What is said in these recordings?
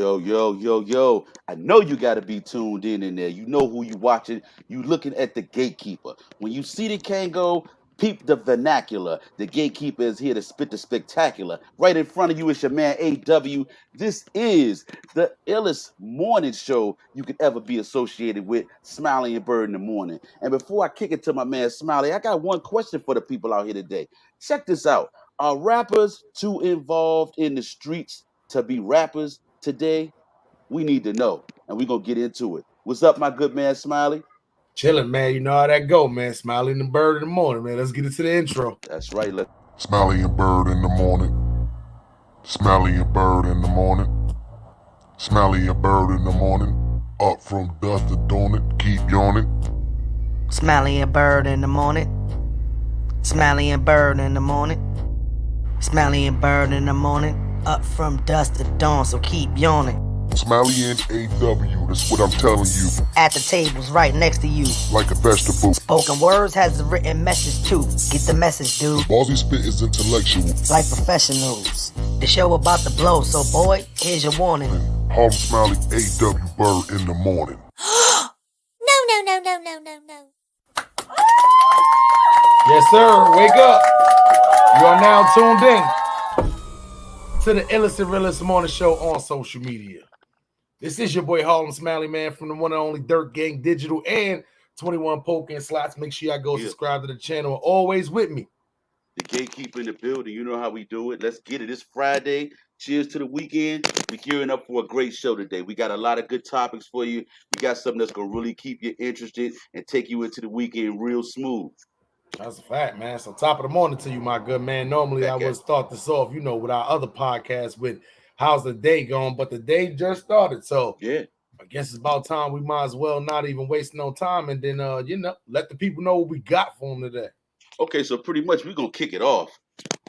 Yo. I know you got to be tuned in there. You know who you watching. You looking at the gatekeeper. When you see the Kango, peep the vernacular. The gatekeeper is here to spit the spectacular. Right in front of you is your man AW. This is the illest morning show you could ever be associated with, Smiley and Byrd in the morning. And before I kick it to my man Smiley, I got one question for the people out here today. Check this out. Are rappers too involved in the streets to be rappers today? We need to know, and we're going to get into it. What's up, my good man, Smiley? Chilling, man. You know how that go, man. Smiley and the Byrd in the morning, man. Let's get into the intro. That's right. Smiley and Byrd in the morning. Smiley and Byrd in the morning. Smiley and Byrd in the morning. Up from dusk to dawn it, keep yawning. Smiley and Byrd in the morning. Smiley and Byrd in the morning. Smiley and Byrd in the morning. Up from dusk to dawn, so keep yawning. Smiley and AW, that's what I'm telling you. At the tables right next to you. Like a vegetable. Spoken words has a written message too. Get the message, dude. The balls he spit is intellectual. Like professionals. The show about to blow, so boy, here's your warning. Harlem Smiley, AW Byrd in the morning. No. Yes, sir. Wake up. You are now tuned in to the illest and realest morning show on social media. This is your boy Harlem Smiley, man, from the one and only Dirt Gang Digital and 21 Poke and Slots. Make sure y'all go subscribe to the channel. Always with me. The gatekeeper in the building. You know how we do it. Let's get it. It's Friday. Cheers to the weekend. We're gearing up for a great show today. We got a lot of good topics for you. We got something that's going to really keep you interested and take you into the weekend real smooth. That's a fact, man. So top of the morning to you, my good man. Normally, I would start this off, with our other podcast with how's the day going, but the day just started. So yeah, I guess it's about time we might as well not even waste no time and then, let the people know what we got for them today. Okay, so pretty much we're going to kick it off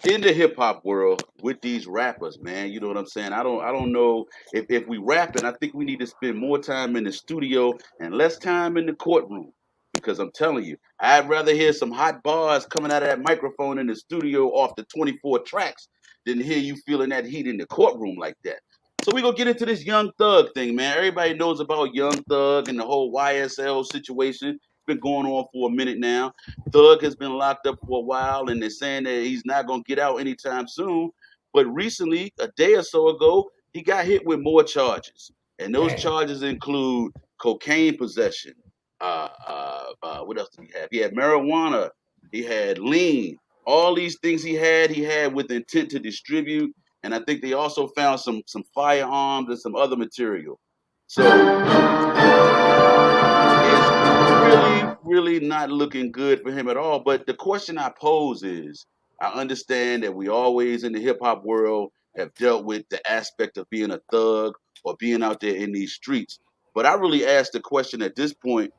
in the hip hop world with these rappers, man. You know what I'm saying? I don't know if we rapping. I think we need to spend more time in the studio and less time in the courtroom. Because I'm telling you, I'd rather hear some hot bars coming out of that microphone in the studio off the 24 tracks than hear you feeling that heat in the courtroom like that. So we're going to get into this Young Thug thing, man. Everybody knows about Young Thug and the whole YSL situation. It's been going on for a minute now. Thug has been locked up for a while, and they're saying that he's not going to get out anytime soon. But recently, a day or so ago, he got hit with more charges. And those charges include cocaine possession. What else did he have? He had marijuana. He had lean. All these things he had with intent to distribute. And I think they also found some firearms and some other material. So it's really not looking good for him at all. But the question I pose is, I understand that we always in the hip hop world have dealt with the aspect of being a thug or being out there in these streets. But I really ask the question at this point,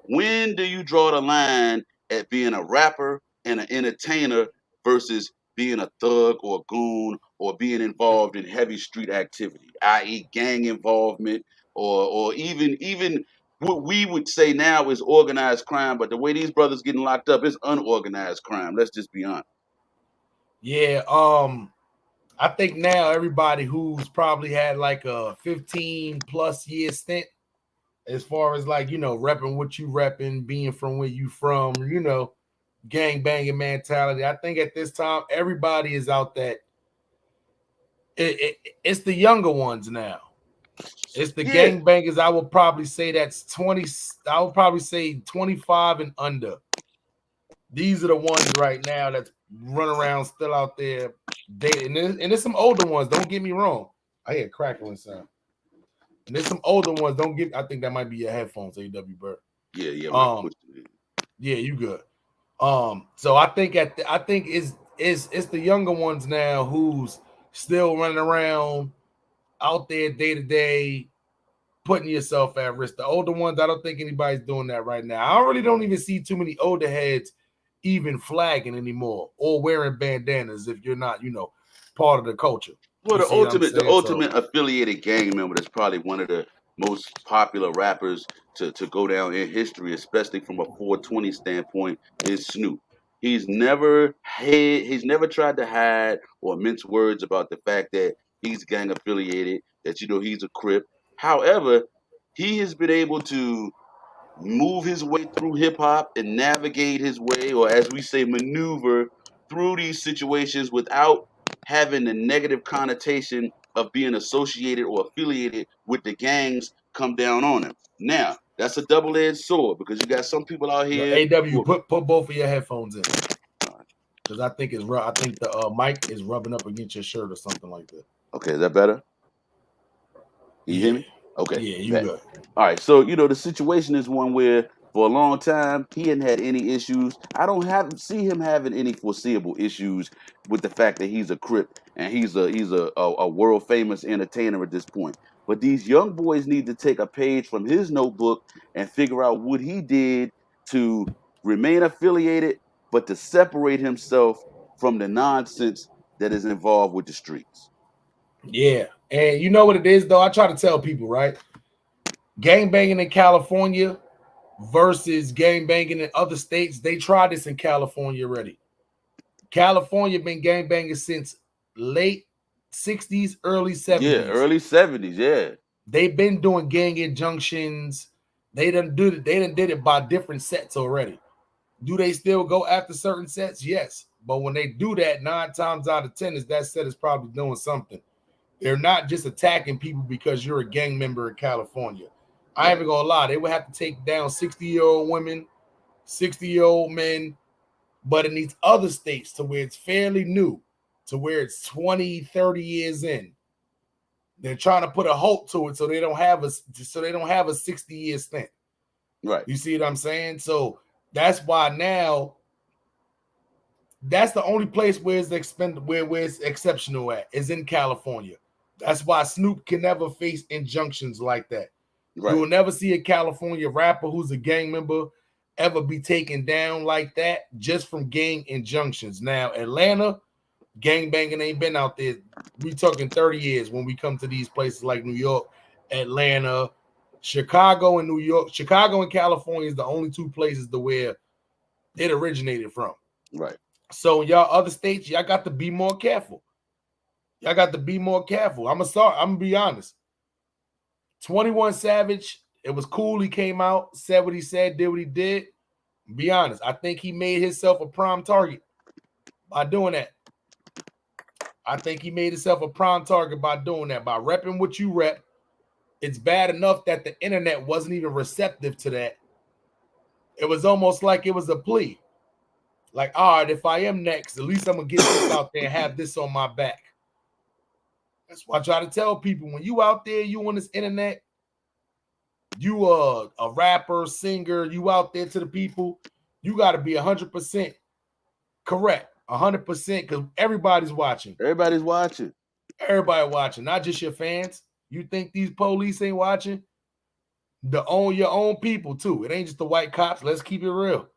when do you draw the line at being a rapper and an entertainer versus being a thug or a goon or being involved in heavy street activity, i.e. gang involvement or even what we would say now is organized crime, but the way these brothers getting locked up is unorganized crime. Let's just be honest. Yeah, I think now everybody who's probably had like a 15 plus year stint as far as like, repping what you repping, being from where you from, gang banging mentality. I think at this time, everybody is out that it's the younger ones now. It's the gang bangers. I would probably say that's 20. I would probably say 25 and under. These are the ones right now that's run around still out there dating. And there's some older ones. Don't get me wrong. I hear crackling sound. And there's some older ones. I think that might be your headphones, AW Byrd. Yeah. Yeah, you good. So I think it's the younger ones now who's still running around out there day to day, putting yourself at risk. The older ones, I don't think anybody's doing that right now. I really don't even see too many older heads even flagging anymore or wearing bandanas if you're not, part of the culture. Well, the ultimate affiliated gang member that's probably one of the most popular rappers to go down in history, especially from a 420 standpoint, is Snoop. He's never tried to hide or mince words about the fact that he's gang affiliated. that he's a Crip. However, he has been able to move his way through hip hop and navigate his way, or as we say, maneuver through these situations without having the negative connotation of being associated or affiliated with the gangs come down on him. Now, that's a double-edged sword because you got some people out here. AW, put both of your headphones in. Because I think the mic is rubbing up against your shirt or something like that. Okay, is that better? Can you hear me? Okay. Yeah, you good. All right. So, the situation is one where for a long time he hadn't had any issues. I don't see him having any foreseeable issues with the fact that he's a Crip and he's a world famous entertainer at this point. But these young boys need to take a page from his notebook and figure out what he did to remain affiliated, but to separate himself from the nonsense that is involved with the streets. Yeah. And you know what it is, though? I try to tell people, right? Gang banging in California versus gang banging in other states. They tried this in California already. California been gang banging since late 60s, early 70s. Yeah, early 70s, yeah. They've been doing gang injunctions. They done did it by different sets already. Do they still go after certain sets? Yes. But when they do that, 9 times out of 10 is that set is probably doing something. They're not just attacking people because you're a gang member in California. I ain't even gonna lie. They would have to take down 60-year-old women, 60-year-old men, but in these other states to where it's fairly new, to where it's 20, 30 years in, they're trying to put a halt to it so they don't have a 60-year stint. Right. You see what I'm saying? So that's why now that's the only place where it's exceptional at is in California. That's why Snoop can never face injunctions like that. Right. You will never see a California rapper who's a gang member ever be taken down like that just from gang injunctions. Now, Atlanta, gang banging ain't been out there. We talking 30 years when we come to these places like New York, Atlanta, Chicago, and New York. Chicago and California is the only 2 places to where it originated from. Right. So y'all other states, y'all got to be more careful. I'm gonna be honest. 21 Savage, it was cool. He came out, said what he said, did what he did. Be honest. I think he made himself a prime target by doing that. By repping what you rep. It's bad enough that the internet wasn't even receptive to that. It was almost like it was a plea. Like, all right, if I am next, at least I'm going to get this out there and have this on my back. That's why I try to tell people, when you out there, you on this internet, you are a rapper, singer, you out there to the people, you got to be 100% correct. 100% because everybody's watching. Everybody watching, not just your fans. You think these police ain't watching? Your own people, too. It ain't just the white cops. Let's keep it real.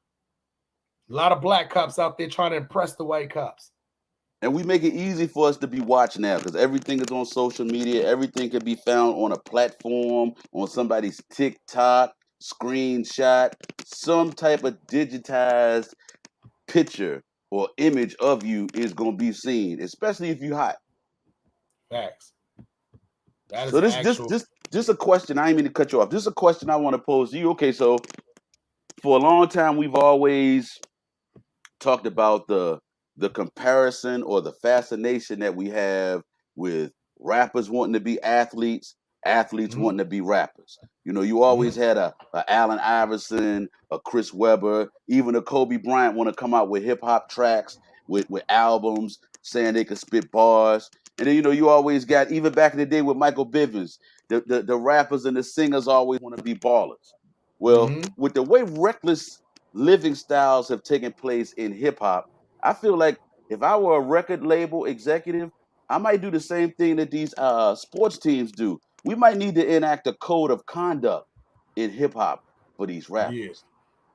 A lot of black cops out there trying to impress the white cops. And we make it easy for us to be watched now because everything is on social media. Everything can be found on a platform, on somebody's TikTok, screenshot, some type of digitized picture or image of you is going to be seen, especially if you're hot. Facts. So this a question. I ain't mean to cut you off. This is a question I want to pose to you. Okay, so for a long time, we've always talked about the comparison or the fascination that we have with rappers wanting to be athletes, wanting to be rappers. You always had a Allen Iverson, a Chris Webber, even a Kobe Bryant want to come out with hip hop tracks, with albums saying they could spit bars. And then, you always got, even back in the day with Michael Bivins, the rappers and the singers always want to be ballers. Well, with the way reckless living styles have taken place in hip hop, I feel like if I were a record label executive, I might do the same thing that these sports teams do. We might need to enact a code of conduct in hip hop for these rappers.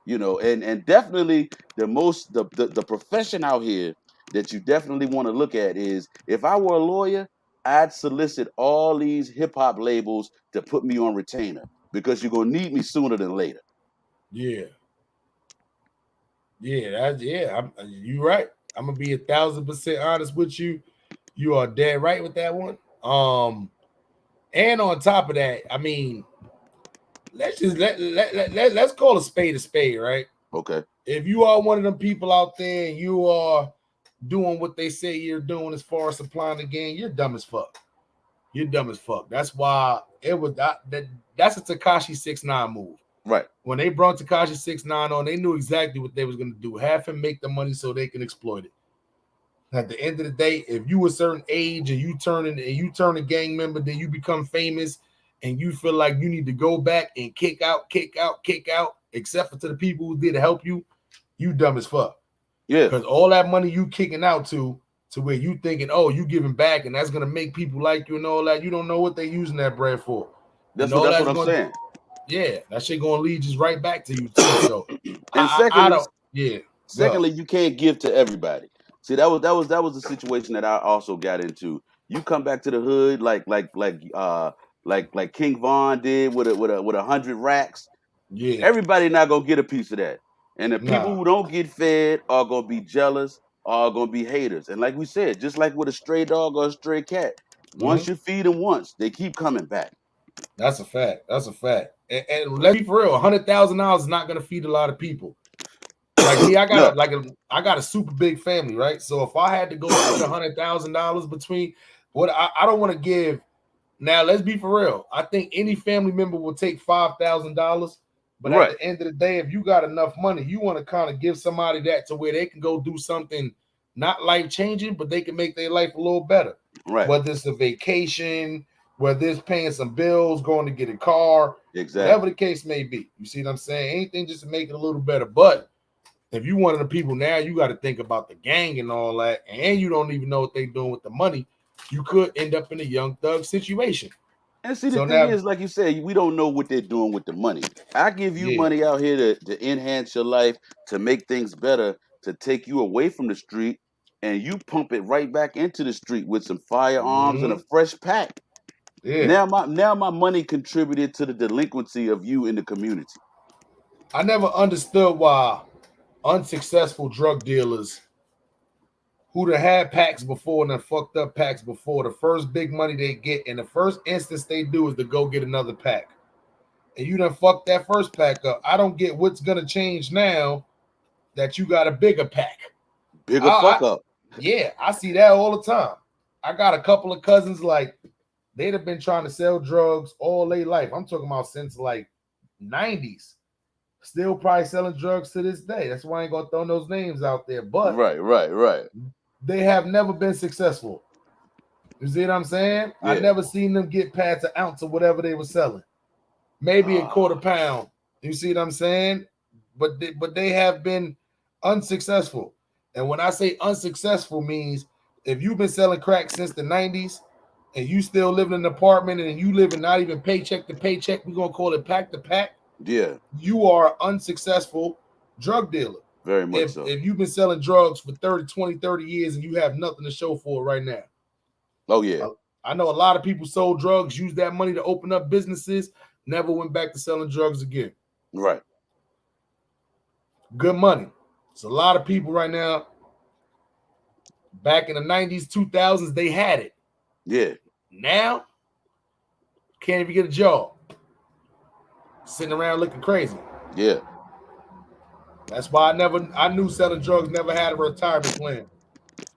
Yeah. And definitely the profession out here that you definitely want to look at is, if I were a lawyer, I'd solicit all these hip hop labels to put me on retainer because you're gonna need me sooner than later. Yeah. You're right. I'm gonna be 1,000% honest with you. You are dead right with that one. And on top of that, I mean, let's just let's call a spade, right? Okay. If you are one of them people out there and you are doing what they say you're doing as far as supplying the game, you're dumb as fuck. You're dumb as fuck. That's why it was that's a Tekashi 6ix9ine move. Right. When they brought Tekashi 6ix9ine on, they knew exactly what they was going to do. Have him make the money so they can exploit it. At the end of the day, if you a certain age and you turn a gang member, then you become famous and you feel like you need to go back and kick out, except for to the people who did help you, you dumb as fuck. Yeah. Because all that money you kicking out to where you thinking, oh, you giving back and that's gonna make people like you and all that. You don't know what they using that bread for. That's what I'm saying. Yeah, that shit gonna lead just right back to you too. So and secondly, you can't give to everybody. See, that was the situation that I also got into. You come back to the hood like King Von did with 100 racks. Yeah, everybody not gonna get a piece of that. And the people who don't get fed are gonna be jealous, are gonna be haters. And like we said, just like with a stray dog or a stray cat, once you feed them once, they keep coming back. That's a fact. And let's be for real, $100,000 is not gonna feed a lot of people. Like me, I got a super big family, right? So if I had to go spend $100,000 between what I don't want to give. Now let's be for real. I think any family member will take $5,000. But at the end of the day, if you got enough money, you want to kind of give somebody that to where they can go do something not life-changing, but they can make their life a little better. Right. Whether it's a vacation, whether it's paying some bills, going to get a car, whatever the case may be. You see what I'm saying? Anything just to make it a little better. But if you one of the people now, you got to think about the gang and all that, and you don't even know what they're doing with the money, you could end up in a Young Thug situation. And see, the thing is, like you said, we don't know what they're doing with the money. I give you money out here to enhance your life, to make things better, to take you away from the street, and you pump it right back into the street with some firearms and a fresh pack. Yeah. Now my money contributed to the delinquency of you in the community. I never understood why unsuccessful drug dealers who'd have had packs before and then fucked up packs before, the first big money they get, in the first instance they do is to go get another pack. And you done fucked that first pack up. I don't get what's going to change now that you got a bigger pack. Bigger fuck up. Yeah, I see that all the time. I got a couple of cousins, like, they'd have been trying to sell drugs all their life. I'm talking about since, like, 90s. Still probably selling drugs to this day. That's why I ain't going to throw those names out there. But right. They have never been successful. You see what I'm saying? Yeah. I never seen them get past an ounce of whatever they were selling. Maybe a quarter pound. You see what I'm saying? But they have been unsuccessful. And when I say unsuccessful means if you've been selling crack since the 90s and you still live in an apartment and you living not even paycheck to paycheck, we're going to call it pack to pack. Yeah. You are an unsuccessful drug dealer. Very much so. If you've been selling drugs for 30 years and you have nothing to show for it right now. Oh, yeah. I know a lot of people sold drugs, used that money to open up businesses, never went back to selling drugs again. Right. Good money. It's a lot of people right now. Back in the 90s, 2000s, they had it. Yeah. Now, can't even get a job. Sitting around looking crazy. Yeah. That's why I knew selling drugs never had a retirement plan.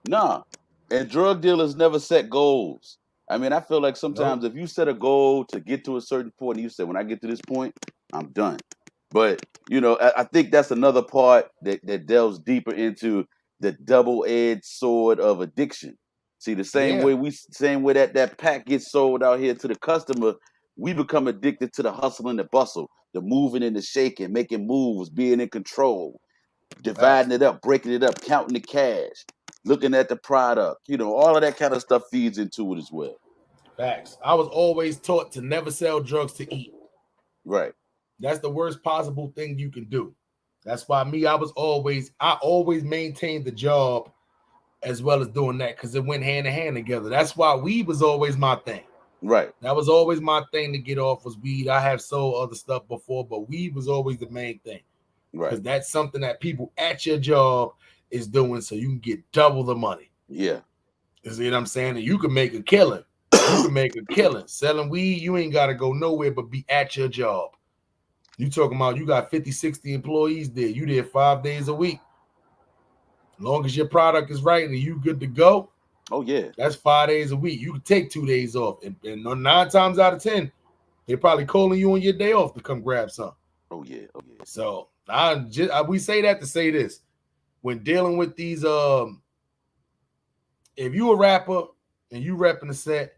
Nah. And drug dealers never set goals. I mean, I feel like sometimes if you set a goal to get to a certain point, and you say, when I get to this point, I'm done. But, I think that's another part that delves deeper into the double-edged sword of addiction. See, the same way that pack gets sold out here to the customer, we become addicted to the hustle and the bustle, the moving and the shaking, making moves, being in control, dividing it up, breaking it up, counting the cash, looking at the product. All of that kind of stuff feeds into it as well. Facts. I was always taught to never sell drugs to eat. Right. That's the worst possible thing you can do. That's why I always maintained the job as well as doing that because it went hand in hand together. That's why weed was always my thing. Right. That was always my thing to get off was weed. I have sold other stuff before, but weed was always the main thing. Right. Because that's something that people at your job is doing so you can get double the money. Yeah. You see what I'm saying? And you can make a killing. You can make a killing. Selling weed, you ain't got to go nowhere but be at your job. You talking about you got 50, 60 employees there. You there 5 days a week. As long as your product is right and you good to go, Oh yeah. that's 5 days a week. You can take 2 days off. And 9 times out of 10, they're probably calling you on your day off to come grab some. Oh yeah. Oh yeah. So we say that to say this. When dealing with these, if you a rapper and you repping the set,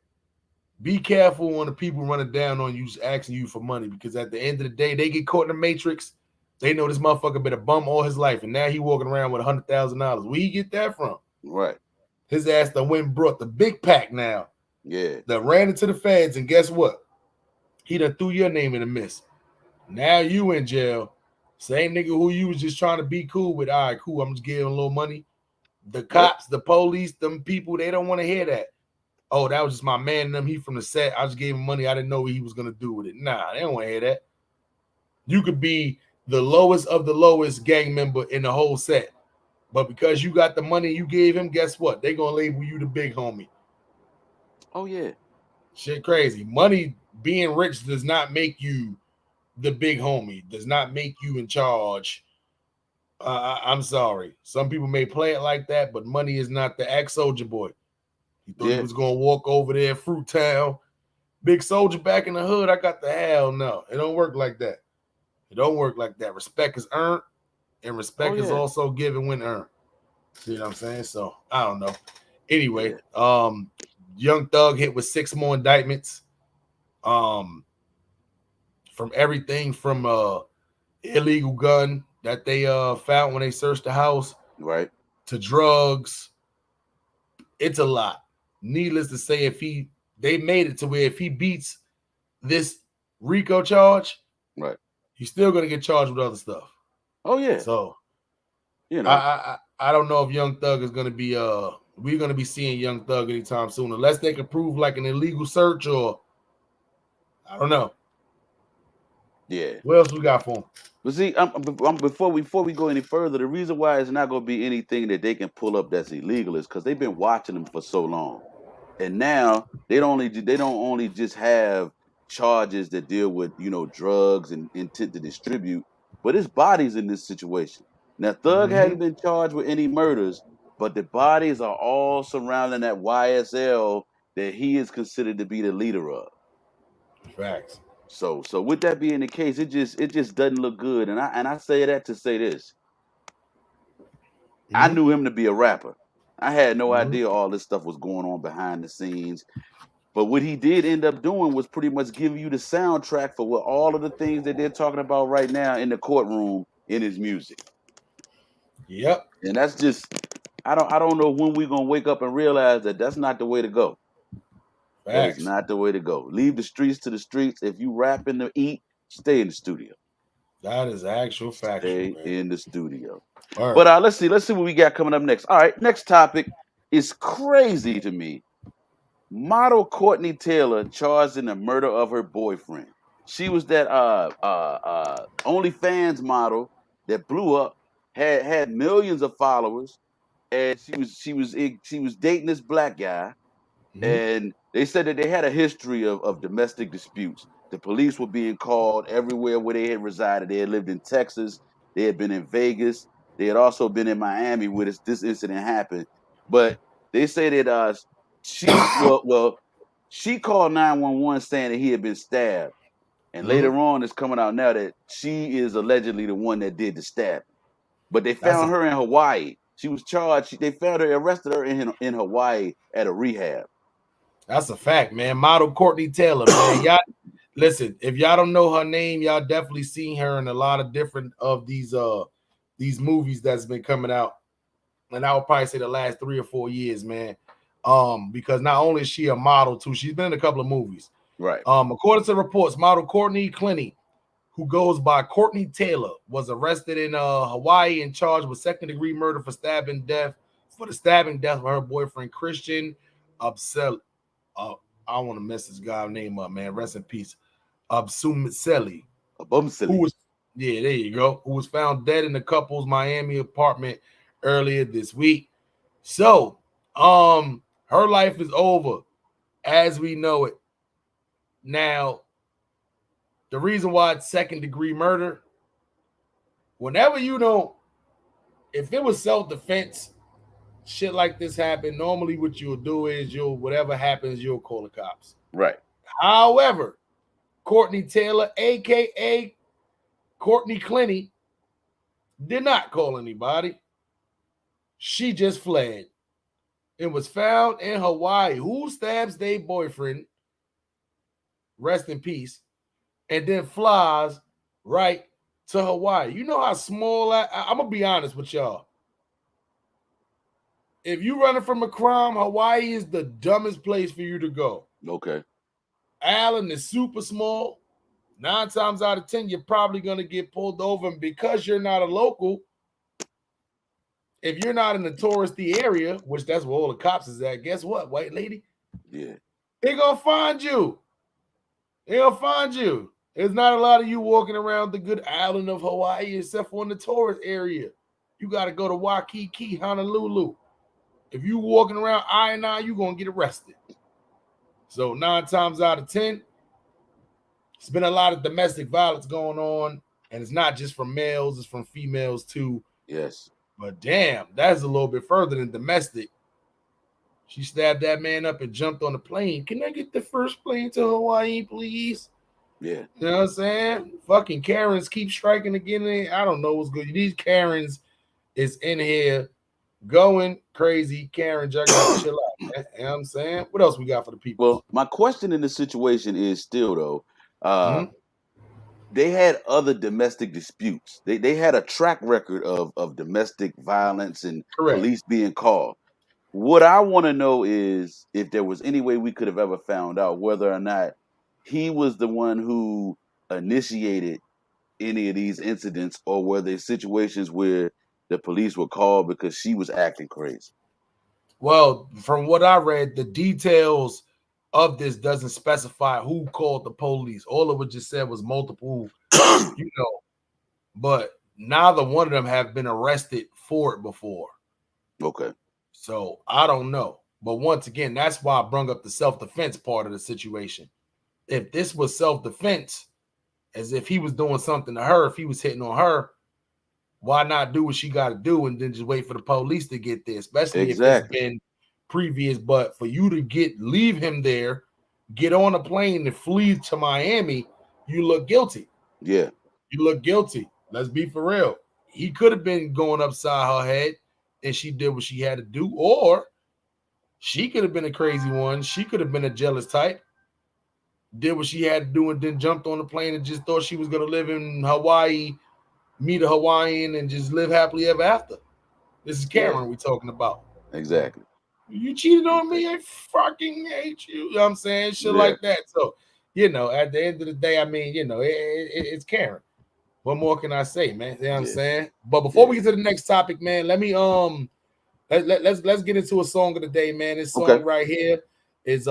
be careful when the people running down on you, asking you for money, because at the end of the day, they get caught in the matrix. They know this motherfucker been a bum all his life, and now he walking around with $100,000. Where you get that from? Right. His ass done went and brought the big pack now. Yeah. That ran into the feds, and guess what? He done threw your name in the mist. Now you in jail. Same nigga who you was just trying to be cool with. All right, cool. I'm just giving a little money. The cops, the police, them people, they don't want to hear that. Oh, that was just my man and them. He from the set. I just gave him money. I didn't know what he was going to do with it. Nah, they don't want to hear that. You could be the lowest of the lowest gang member in the whole set. But because you got the money you gave him, guess what? They going to label you the big homie. Oh, yeah. Shit crazy. Money, being rich does not make you the big homie. Does not make you in charge. I'm sorry. Some people may play it like that, but money is not the ex-soldier boy. He thought he was going to walk over there, Fruit Town. Big soldier back in the hood. I got the hell no. It don't work like that. It don't work like that. Respect is earned, and respect is also given when earned. See what I'm saying? So, I don't know. Anyway, Young Thug hit with 6 more indictments. From everything from illegal gun that they found when they searched the house, right, to drugs. It's a lot. Needless to say, they made it to where if he beats this RICO charge, right, he's still gonna get charged with other stuff. Oh yeah. So you know, I don't know if Young Thug is gonna be we're gonna be seeing Young Thug anytime soon, unless they can prove like an illegal search or I don't know. Yeah. What else we got for him? But see, before we go any further, the reason why it's not going to be anything that they can pull up that's illegal is because they've been watching them for so long, and now they don't only just have charges that deal with drugs and intent to distribute, but it's bodies in this situation. Now, Thug hasn't been charged with any murders, but the bodies are all surrounding that YSL that he is considered to be the leader of. Facts. So with that being the case, it just doesn't look good. And I say that to say this. I knew him to be a rapper. I had no idea all this stuff was going on behind the scenes. But what he did end up doing was pretty much giving you the soundtrack for what all of the things that they're talking about right now in the courtroom in his music. Yep. And that's just I don't know when we're gonna wake up and realize that that's not the way to go. That is not the way to go. Leave the streets to the streets. If you rapping to eat, stay in the studio. That is actual fact. Stay in the studio. Right. But let's see what we got coming up next. All right, next topic is crazy to me. Model Courtney Taylor charged in the murder of her boyfriend. She was that OnlyFans model that blew up, had millions of followers, and she was dating this black guy. And they said that they had a history of domestic disputes. The police were being called everywhere where they had resided. They had lived in Texas. They had been in Vegas. They had also been in Miami where this incident happened. But they say that she called 911 saying that he had been stabbed. And later on, it's coming out now that she is allegedly the one that did the stabbing. But they found her in Hawaii. She was charged. They found her, arrested her in Hawaii at a rehab. That's a fact, man. Model Courtney Taylor, man. Y'all listen, if y'all don't know her name, y'all definitely seen her in a lot of different of these movies that's been coming out. And I would probably say the last 3 or 4 years, man. Because not only is she a model too, she's been in a couple of movies. Right. According to reports, model Courtney Clinty, who goes by Courtney Taylor, was arrested in Hawaii and charged with second-degree murder for the stabbing death of her boyfriend Christian Absel. I want to mess this guy's name up, man. Rest in peace. Absumseli. Yeah, there you go. Who was found dead in the couple's Miami apartment earlier this week. So, her life is over. as we know it. Now, the reason why it's second-degree murder, whenever you don't, if it was self-defense, shit like this happened, normally what you'll do is whatever happens, you'll call the cops. Right. However, Courtney Taylor, a.k.a. Courtney Clenny, did not call anybody. She just fled and was found in Hawaii. Who stabs their boyfriend, rest in peace, and then flies right to Hawaii? You know how small I'm going to be honest with y'all. If you running from a crime, Hawaii is the dumbest place for you to go. Okay. Allen is super small. 9 times out of 10, you're probably going to get pulled over. And because you're not a local, if you're not in the touristy area, which that's where all the cops is at, guess what, white lady? Yeah. They're going to find you. They're going to find you. There's not a lot of you walking around the good island of Hawaii except for in the tourist area. You got to go to Waikiki, Honolulu. If you walking around I-9, you're going to get arrested. So 9 times out of 10, it's been a lot of domestic violence going on, and it's not just from males, it's from females too. Yes. But damn, that's a little bit further than domestic. She stabbed that man up and jumped on the plane. Can I get the first plane to Hawaii, please? Yeah. You know what I'm saying? Fucking Karens keep striking again. I don't know what's good. These Karens is in here going crazy. Karen, y'all gotta chill out. Man. You know what I'm saying? What else we got for the people? Well, my question in this situation is still, though, they had other domestic disputes. They had a track record of domestic violence and police being called. What I want to know is if there was any way we could have ever found out whether or not he was the one who initiated any of these incidents, or were there situations where the police were called because she was acting crazy. Well, from what I read, the details of this doesn't specify who called the police. All of it just said was multiple, but neither one of them have been arrested for it before. Okay. So I don't know. But once again, that's why I brought up the self-defense part of the situation. If this was self-defense, as if he was doing something to her, if he was hitting on her, why not do what she got to do and then just wait for the police to get there, especially if it's been previous. But for you to leave him there, get on a plane and flee to Miami, you look guilty. Yeah. You look guilty. Let's be for real. He could have been going upside her head and she did what she had to do, or she could have been a crazy one. She could have been a jealous type, did what she had to do, and then jumped on the plane and just thought she was going to live in Hawaii, meet a Hawaiian, and just live happily ever after. This is Cameron we're talking about. Exactly. You cheated on me, I fucking hate you. You know what I'm saying? Shit like that. So, at the end of the day, I mean, it's Karen. What more can I say, man? You know what I'm saying? But before we get to the next topic, man, let me let's get into a song of the day, man. This song right here is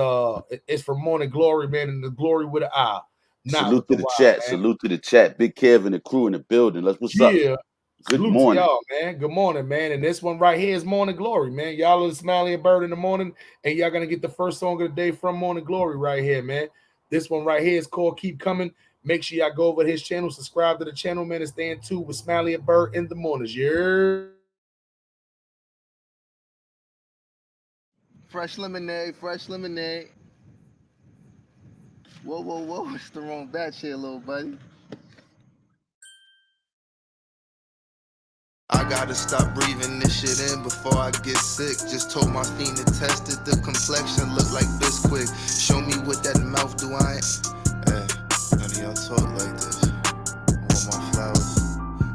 it's from Morning Glory, man, and the glory with an I. Salute to the chat. Man. Salute to the chat. Big Kev and the crew in the building. What's up? Good morning, y'all, man. Good morning, man. And this one right here is Morning Glory, man. Y'all are the Smiley and Byrd in the morning, and y'all gonna get the first song of the day from Morning Glory right here, man. This one right here is called Keep Coming. Make sure y'all go over to his channel, subscribe to the channel, man, and stay in tune with Smiley and Byrd in the mornings. Fresh lemonade, fresh lemonade. Whoa, whoa, whoa. It's the wrong batch here, little buddy. I gotta stop breathing this shit in before I get sick. Just told my fiend to test it. The complexion look like Bisquick. Show me what that mouth do. I ain't. Hey, none of y'all talk like this. I want my flowers.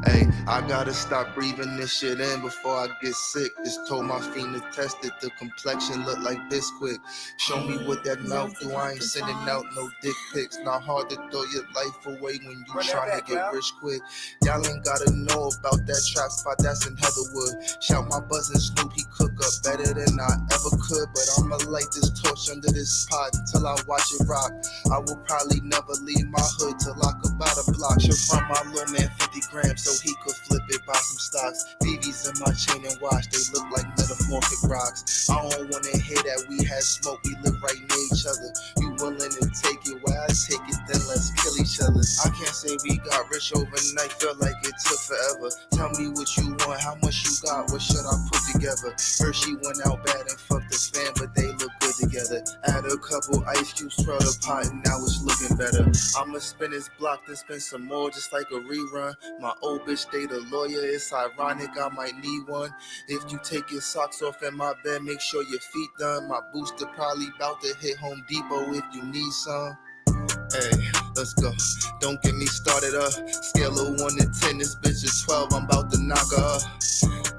Hey, I gotta stop breathing this shit in before I get sick. Just told my fiend to test it. The complexion look like Bisquick. Show me what that mouth do. I ain't sending out no dick pics. Not hard to throw your life away when you tryna get rich quick. Y'all ain't gotta know about that trap spot that's in Heatherwood. Shout my buzzin' Snoop, he cook up better than I ever could, but I'ma light this torch under this pot until I watch it rock. I will probably never leave my hood till I could buy the block. She'll find my little man 50 grams so he could flip it, buy some stocks. BB's in my chain and watch, they look like metamorphic rocks. I don't wanna hear that we had smoke, we live right near each other. You willing to take it while I take it, then let's kill each other. I can't say we got rich overnight, felt like it took forever. Tell me what you want, how much you got, what should I put together? Heard she went out bad and fucked the fan, but they look good together. Add a couple ice cubes, swirl the pot, and now it's looking better. I'ma spin this block, then spin some more, just like a rerun. My old bitch stayed a lawyer, it's ironic, I might need one. If you take your socks off in my bed, make sure your feet done. My booster probably about to hit Home Depot if you need some. Hey, let's go. Don't get me started up. Scale of 1 to 10, this bitch is 12, I'm about to knock her up.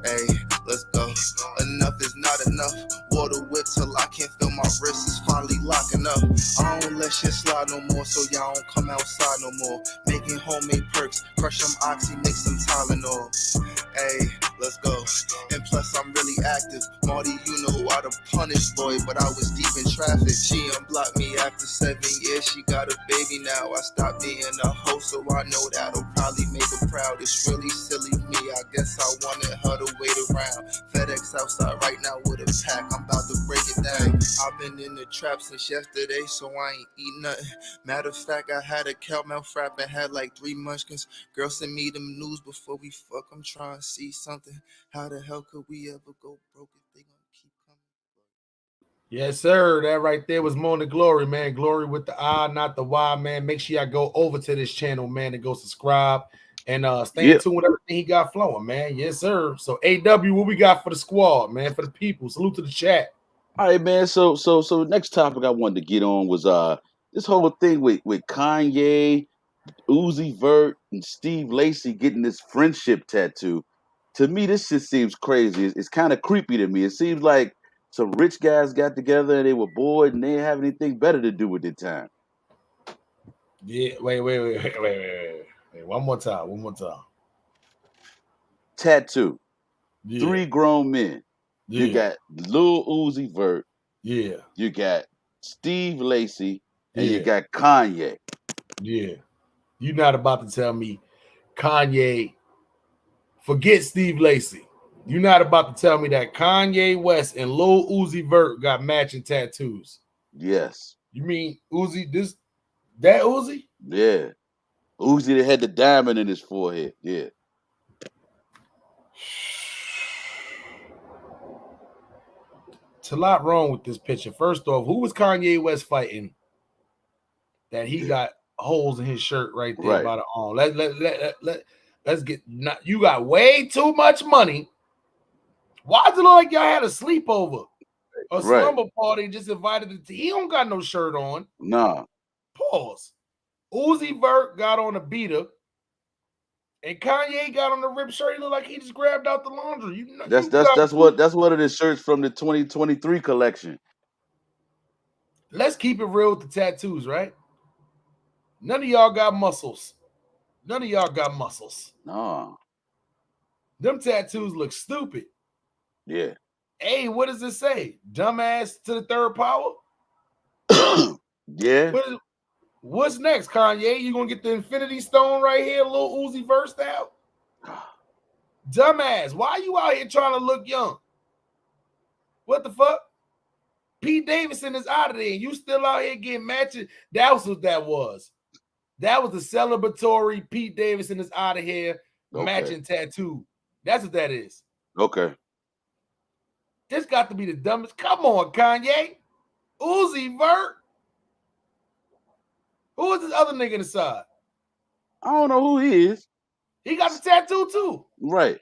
Hey, let's go. Enough is not enough. Water whip till I can't feel my wrist is finally locking up. I don't let shit slide no more, so y'all don't come outside no more. Making homemade perks, crush some oxy, mix some Tylenol. Hey, let's go. And plus I'm really active. Marty, you know I the punished boy, but I was deep in traffic. She unblocked me after 7 years. She got a baby now. I stopped being a hoe, so I know that'll probably make her proud. It's really silly me. I guess I wanted her to wait around. FedEx outside right now with a pack. I'm about to break it down. I've been in the trap since yesterday, so I ain't eat nothing. Matter of fact, I had a caramel frap and had like 3 munchkins. Girl sent me them news before we fuck. I'm trying to see something. How the hell could we ever go broke if they gonna keep coming? Yes, sir. That right there was Mona Glory, man. Glory with the I, not the Y, man. Make sure y'all go over to this channel, man, and go subscribe and stay in tune with everything he got flowing, man. Yes, sir. So AW, what we got for the squad, man, for the people? Salute to the chat. All right, man. So next topic I wanted to get on was this whole thing with Kanye, Uzi Vert, and Steve Lacy getting this friendship tattoo. To me, this shit seems crazy. It's kind of creepy to me. It seems like some rich guys got together and they were bored and they didn't have anything better to do with their time. Yeah, wait. One more time. Tattoo. Yeah. 3 grown men. Yeah. You got Lil Uzi Vert. Yeah. You got Steve Lacy. And you Yeah. got Kanye. Yeah. You're not about to tell me Kanye, forget Steve Lacy. You're not about to tell me that Kanye West and Lil Uzi Vert got matching tattoos. Yes. You mean Uzi, that Uzi? Yeah. Uzi that had the diamond in his forehead. Yeah. It's a lot wrong with this picture. First off, who was Kanye West fighting that he got holes in his shirt right there by the arm? Let's get, you got way too much money. Why does it look like y'all had a sleepover? A slumber party, just invited he don't got no shirt on. Nah. Pause. Uzi Vert got on a beater, and Kanye got on the ripped shirt. He looked like he just grabbed out the laundry. That's one of the shirts from the 2023 collection. Let's keep it real with the tattoos, right? None of y'all got muscles. No. Them tattoos look stupid. Yeah. Hey, what does it say? Dumbass to the third power? Yeah. What's next, Kanye? You gonna get the Infinity Stone right here, little Uzi Vert style? Dumbass, why are you out here trying to look young? What the fuck? Pete Davidson is out of there, and you still out here getting matching. That's what that was. That was the celebratory Pete Davidson is out of here matching tattoo. That's what that is. Okay. This got to be the dumbest. Come on, Kanye. Uzi Vert. Who is this other nigga in the side? I don't know who he is. He got the tattoo too. Right.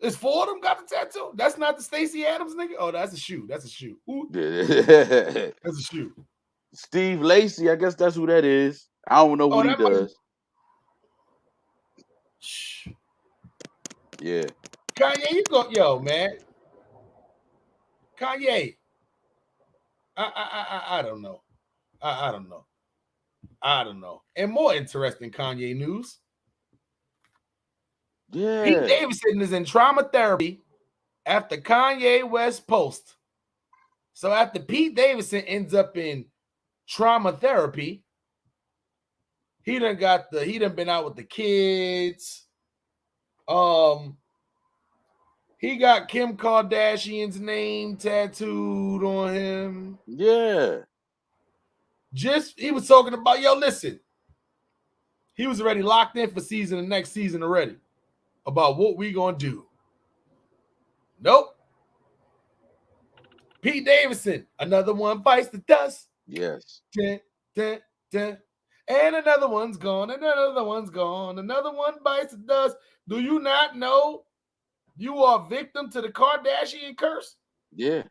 Is 4 of them got the tattoo? That's not the Stacey Adams nigga? Oh, that's a shoe. That's a shoe. That's a shoe. Steve Lacy, I guess that's who that is. I don't know what he does. Yeah. Kanye, you go, yo, man. Kanye. I don't know. I don't know. And more interesting Kanye news. Yeah. Pete Davidson is in trauma therapy after Kanye West post. So after Pete Davidson ends up in trauma therapy, he done been out with the kids. He got Kim Kardashian's name tattooed on him. Yeah. He was talking about, listen. He was already locked in for the next season already about what we gonna do. Nope. Pete Davidson, another one bites the dust. Yes. Dun, dun, dun. And another one's gone. Another one's gone. Another one bites the dust. Do you not know you are victim to the Kardashian curse? Yeah.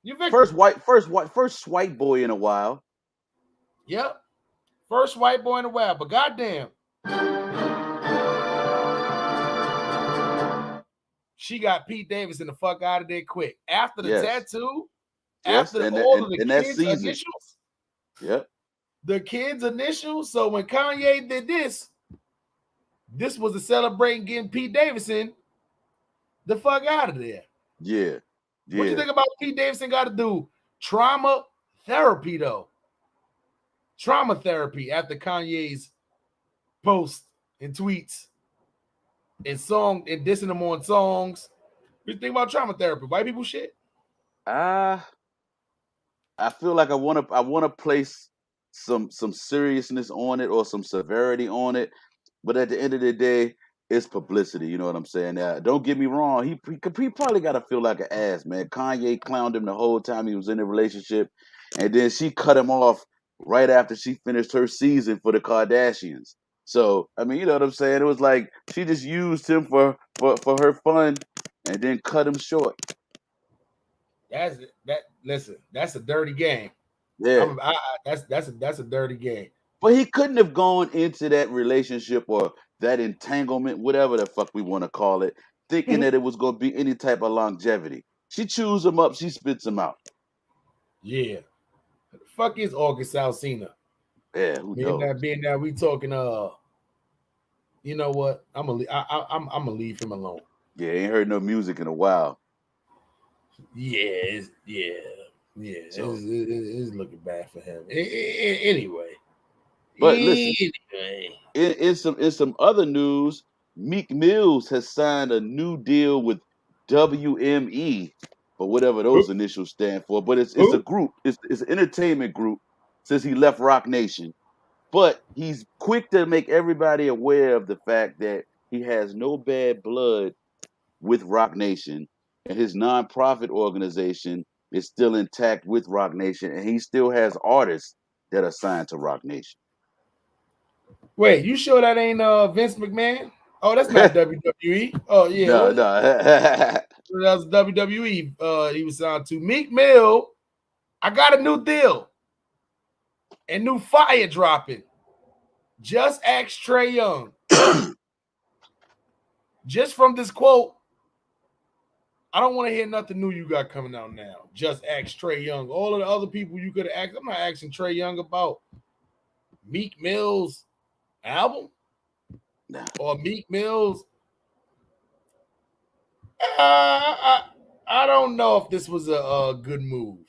You victim. First white boy in a while. Yep. First white boy in a while. But goddamn, she got Pete Davidson the fuck out of there quick. After the tattoo, after all of the kids' initials. Yep. The kids' initials. So when Kanye did this was to celebrate getting Pete Davidson the fuck out of there. Yeah. What you think about Pete Davidson got to do? Trauma therapy, though. Trauma therapy after Kanye's post and tweets and dissing them on songs. What you think about trauma therapy? White people shit? I feel like I want to place some seriousness on it or some severity on it, but at the end of the day, it's publicity. You know what I'm saying? Now, don't get me wrong. He probably got to feel like an ass, man. Kanye clowned him the whole time he was in the relationship, and then she cut him off right after she finished her season for the Kardashians. So, I mean, you know what I'm saying? It was like she just used him for her fun and then cut him short. Listen, that's a dirty game. Yeah. That's a dirty game. But he couldn't have gone into that relationship or that entanglement, whatever the fuck we want to call it, thinking that it was going to be any type of longevity. She chews him up, she spits him out. Yeah. The fuck is August Alsina? Yeah, who knows? Being that we talking, you know what? I'm gonna leave him alone. Yeah, ain't heard no music in a while. Yeah. So, it's looking bad for him. Anyway. But listen, in some other news, Meek Mills has signed a new deal with WME, or whatever those initials stand for. But it's a group, it's an entertainment group since he left Rock Nation. But he's quick to make everybody aware of the fact that he has no bad blood with Rock Nation, and his nonprofit organization is still intact with Rock Nation, and he still has artists that are signed to Rock Nation. Wait, you sure that ain't Vince McMahon? Oh, that's not WWE. Oh yeah, no. That was WWE. He was signed to Meek Mill. I got a new deal and new fire dropping. Just ask Trey Young. Just from this quote, I don't want to hear nothing new you got coming out now. Just ask Trey Young. All of the other people you could have asked, I'm not asking Trey Young about Meek Mill's album or Meek Mill's. I don't know if this was a good move.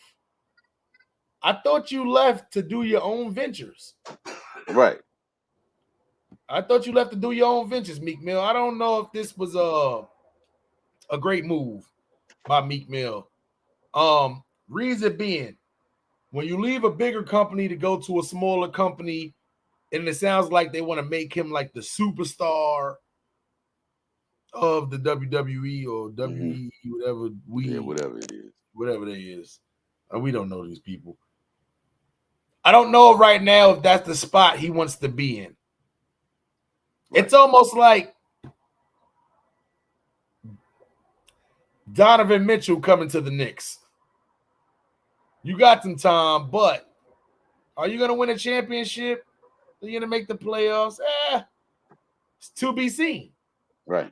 I thought you left to do your own ventures. Right. I thought you left to do your own ventures, Meek Mill. I don't know if this was a great move by Meek Mill. Reason being, when you leave a bigger company to go to a smaller company, and it sounds like they want to make him like the superstar of the WWE or WWE, whatever it is. We don't know these people. I don't know right now if that's the spot he wants to be in. Right. It's almost like Donovan Mitchell coming to the Knicks. You got some time, but are you going to win a championship? Are you going to make the playoffs? It's to be seen. Right.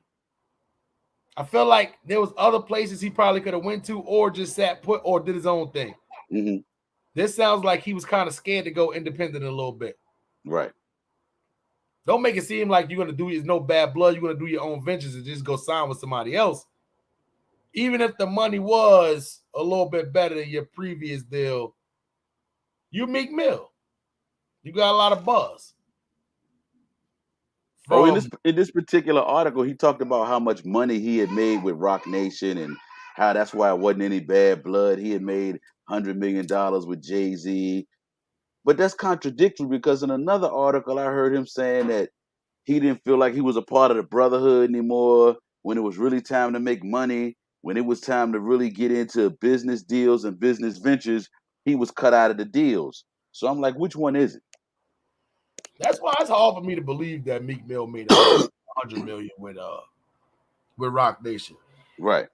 I feel like there was other places he probably could have went to or just sat put or did his own thing. Mm-hmm. This sounds like he was kind of scared to go independent a little bit. Right. Don't make it seem like you're going to do no bad blood. You're going to do your own ventures and just go sign with somebody else. even if the money was a little bit better than your previous deal, you Meek Mill. You got a lot of buzz. In this particular article, he talked about how much money he had made with Rock Nation and how that's why it wasn't any bad blood. He had made $100 million with Jay-Z. But that's contradictory because in another article, I heard him saying that he didn't feel like he was a part of the brotherhood anymore when it was really time to make money, when it was time to really get into business deals and business ventures, he was cut out of the deals. So I'm like, which one is it? That's why it's hard for me to believe that Meek Mill made $100 million with Rock Nation. Right.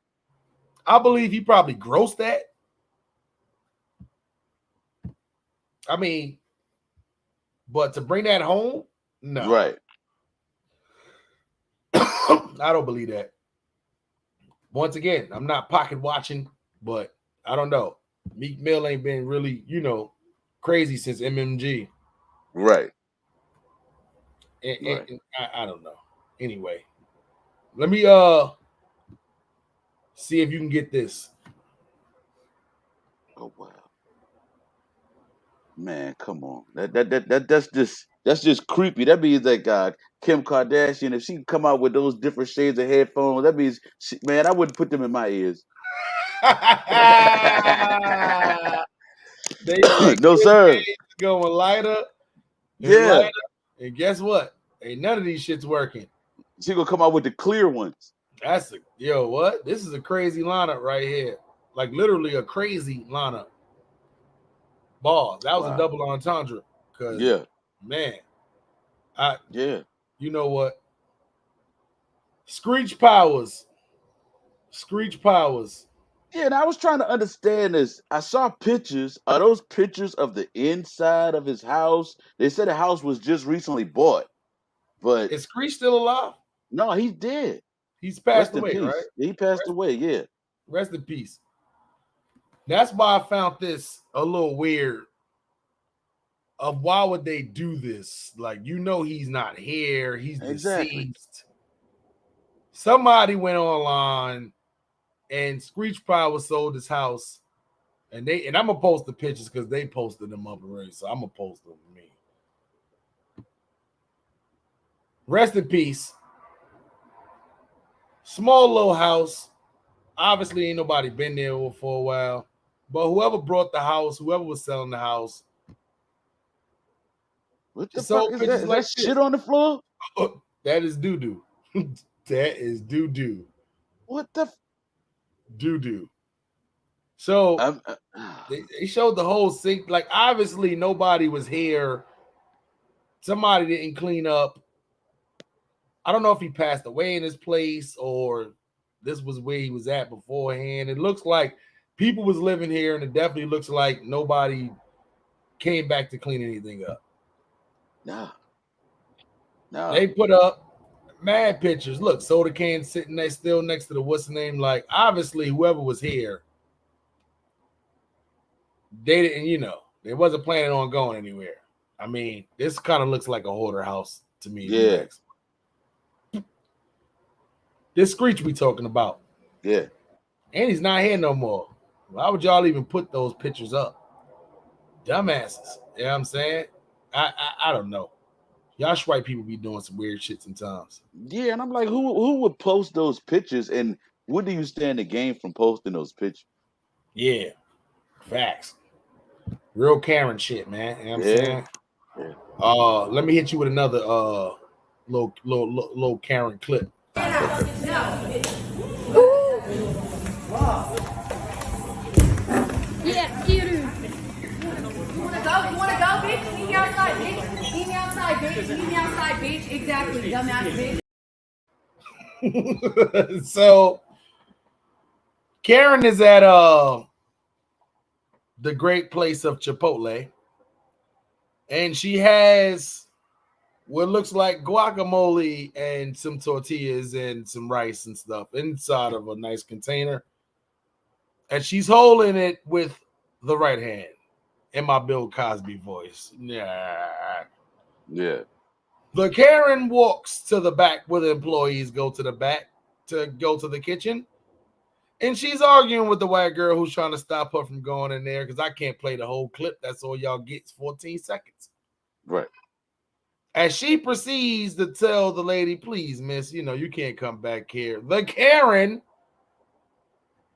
I believe he probably grossed that. I mean, but to bring that home, no. Right. I don't believe that. Once again, I'm not pocket watching, but I don't know. Meek Mill ain't been really, crazy since MMG. Right. And I don't know. Anyway, let me see if you can get this. Oh wow. Man, come on. That's just creepy. That means that Kim Kardashian, if she can come out with those different shades of headphones, that means man, I wouldn't put them in my ears. No, sir. Going lighter. Yeah. Lighter, and guess what? Ain't none of these shits working. She gonna come out with the clear ones. What? This is a crazy lineup right here. Like literally a crazy lineup. Ball. That was a double entendre. Man. You know what? Screech Powers. Yeah, and I was trying to understand this. I saw pictures. Are those pictures of the inside of his house? They said the house was just recently bought. But is Screech still alive? No, he's dead. He's passed away, right? He passed away, yeah. Rest in peace. That's why I found this a little weird. Of why would they do this? Like, he's not here. He's deceased. Somebody went online and Screech Power sold his house. And I'm gonna post the pictures because they posted them up already. So I'm gonna post them to me. Rest in peace. Small little house. Obviously, ain't nobody been there for a while. But whoever brought the house, whoever was selling the house. What the fuck is that? Is that shit on the floor? That is doo-doo. That is doo-doo. What the? Doo-doo. So they showed the whole sink. Like, obviously, nobody was here. Somebody didn't clean up. I don't know if he passed away in his place or this was where he was at beforehand. It looks like people was living here, and it definitely looks like nobody came back to clean anything up. No. They put up mad pictures. Look, soda can sitting there still next to the what's the name? Like, obviously, whoever was here, they didn't, they wasn't planning on going anywhere. I mean, this kind of looks like a hoarder house to me. Yeah. This Screech we talking about. Yeah. And he's not here no more. Why would y'all even put those pictures up? Dumbasses. You know what I'm saying? I don't know. Y'all white people be doing some weird shit sometimes. Yeah, and I'm like, who would post those pictures, and what do you stand to gain from posting those pictures? Yeah. Facts. Real Karen shit, man. You know what I'm saying? Yeah. Let me hit you with another little Karen clip. Yeah, you do. You wanna go, bitch? Meet me outside, bitch. Meet me outside, bitch. Meet me outside, bitch. Exactly, dumbass bitch. So Karen is at the great place of Chipotle, and she has what looks like guacamole and some tortillas and some rice and stuff inside of a nice container. And she's holding it with the right hand in my Bill Cosby voice. Yeah. The Karen walks to the back where the employees go to the back to go to the kitchen. And she's arguing with the white girl who's trying to stop her from going in there because I can't play the whole clip. That's all y'all get is 14 seconds. Right. As she proceeds to tell the lady, please, miss, you can't come back here. The Karen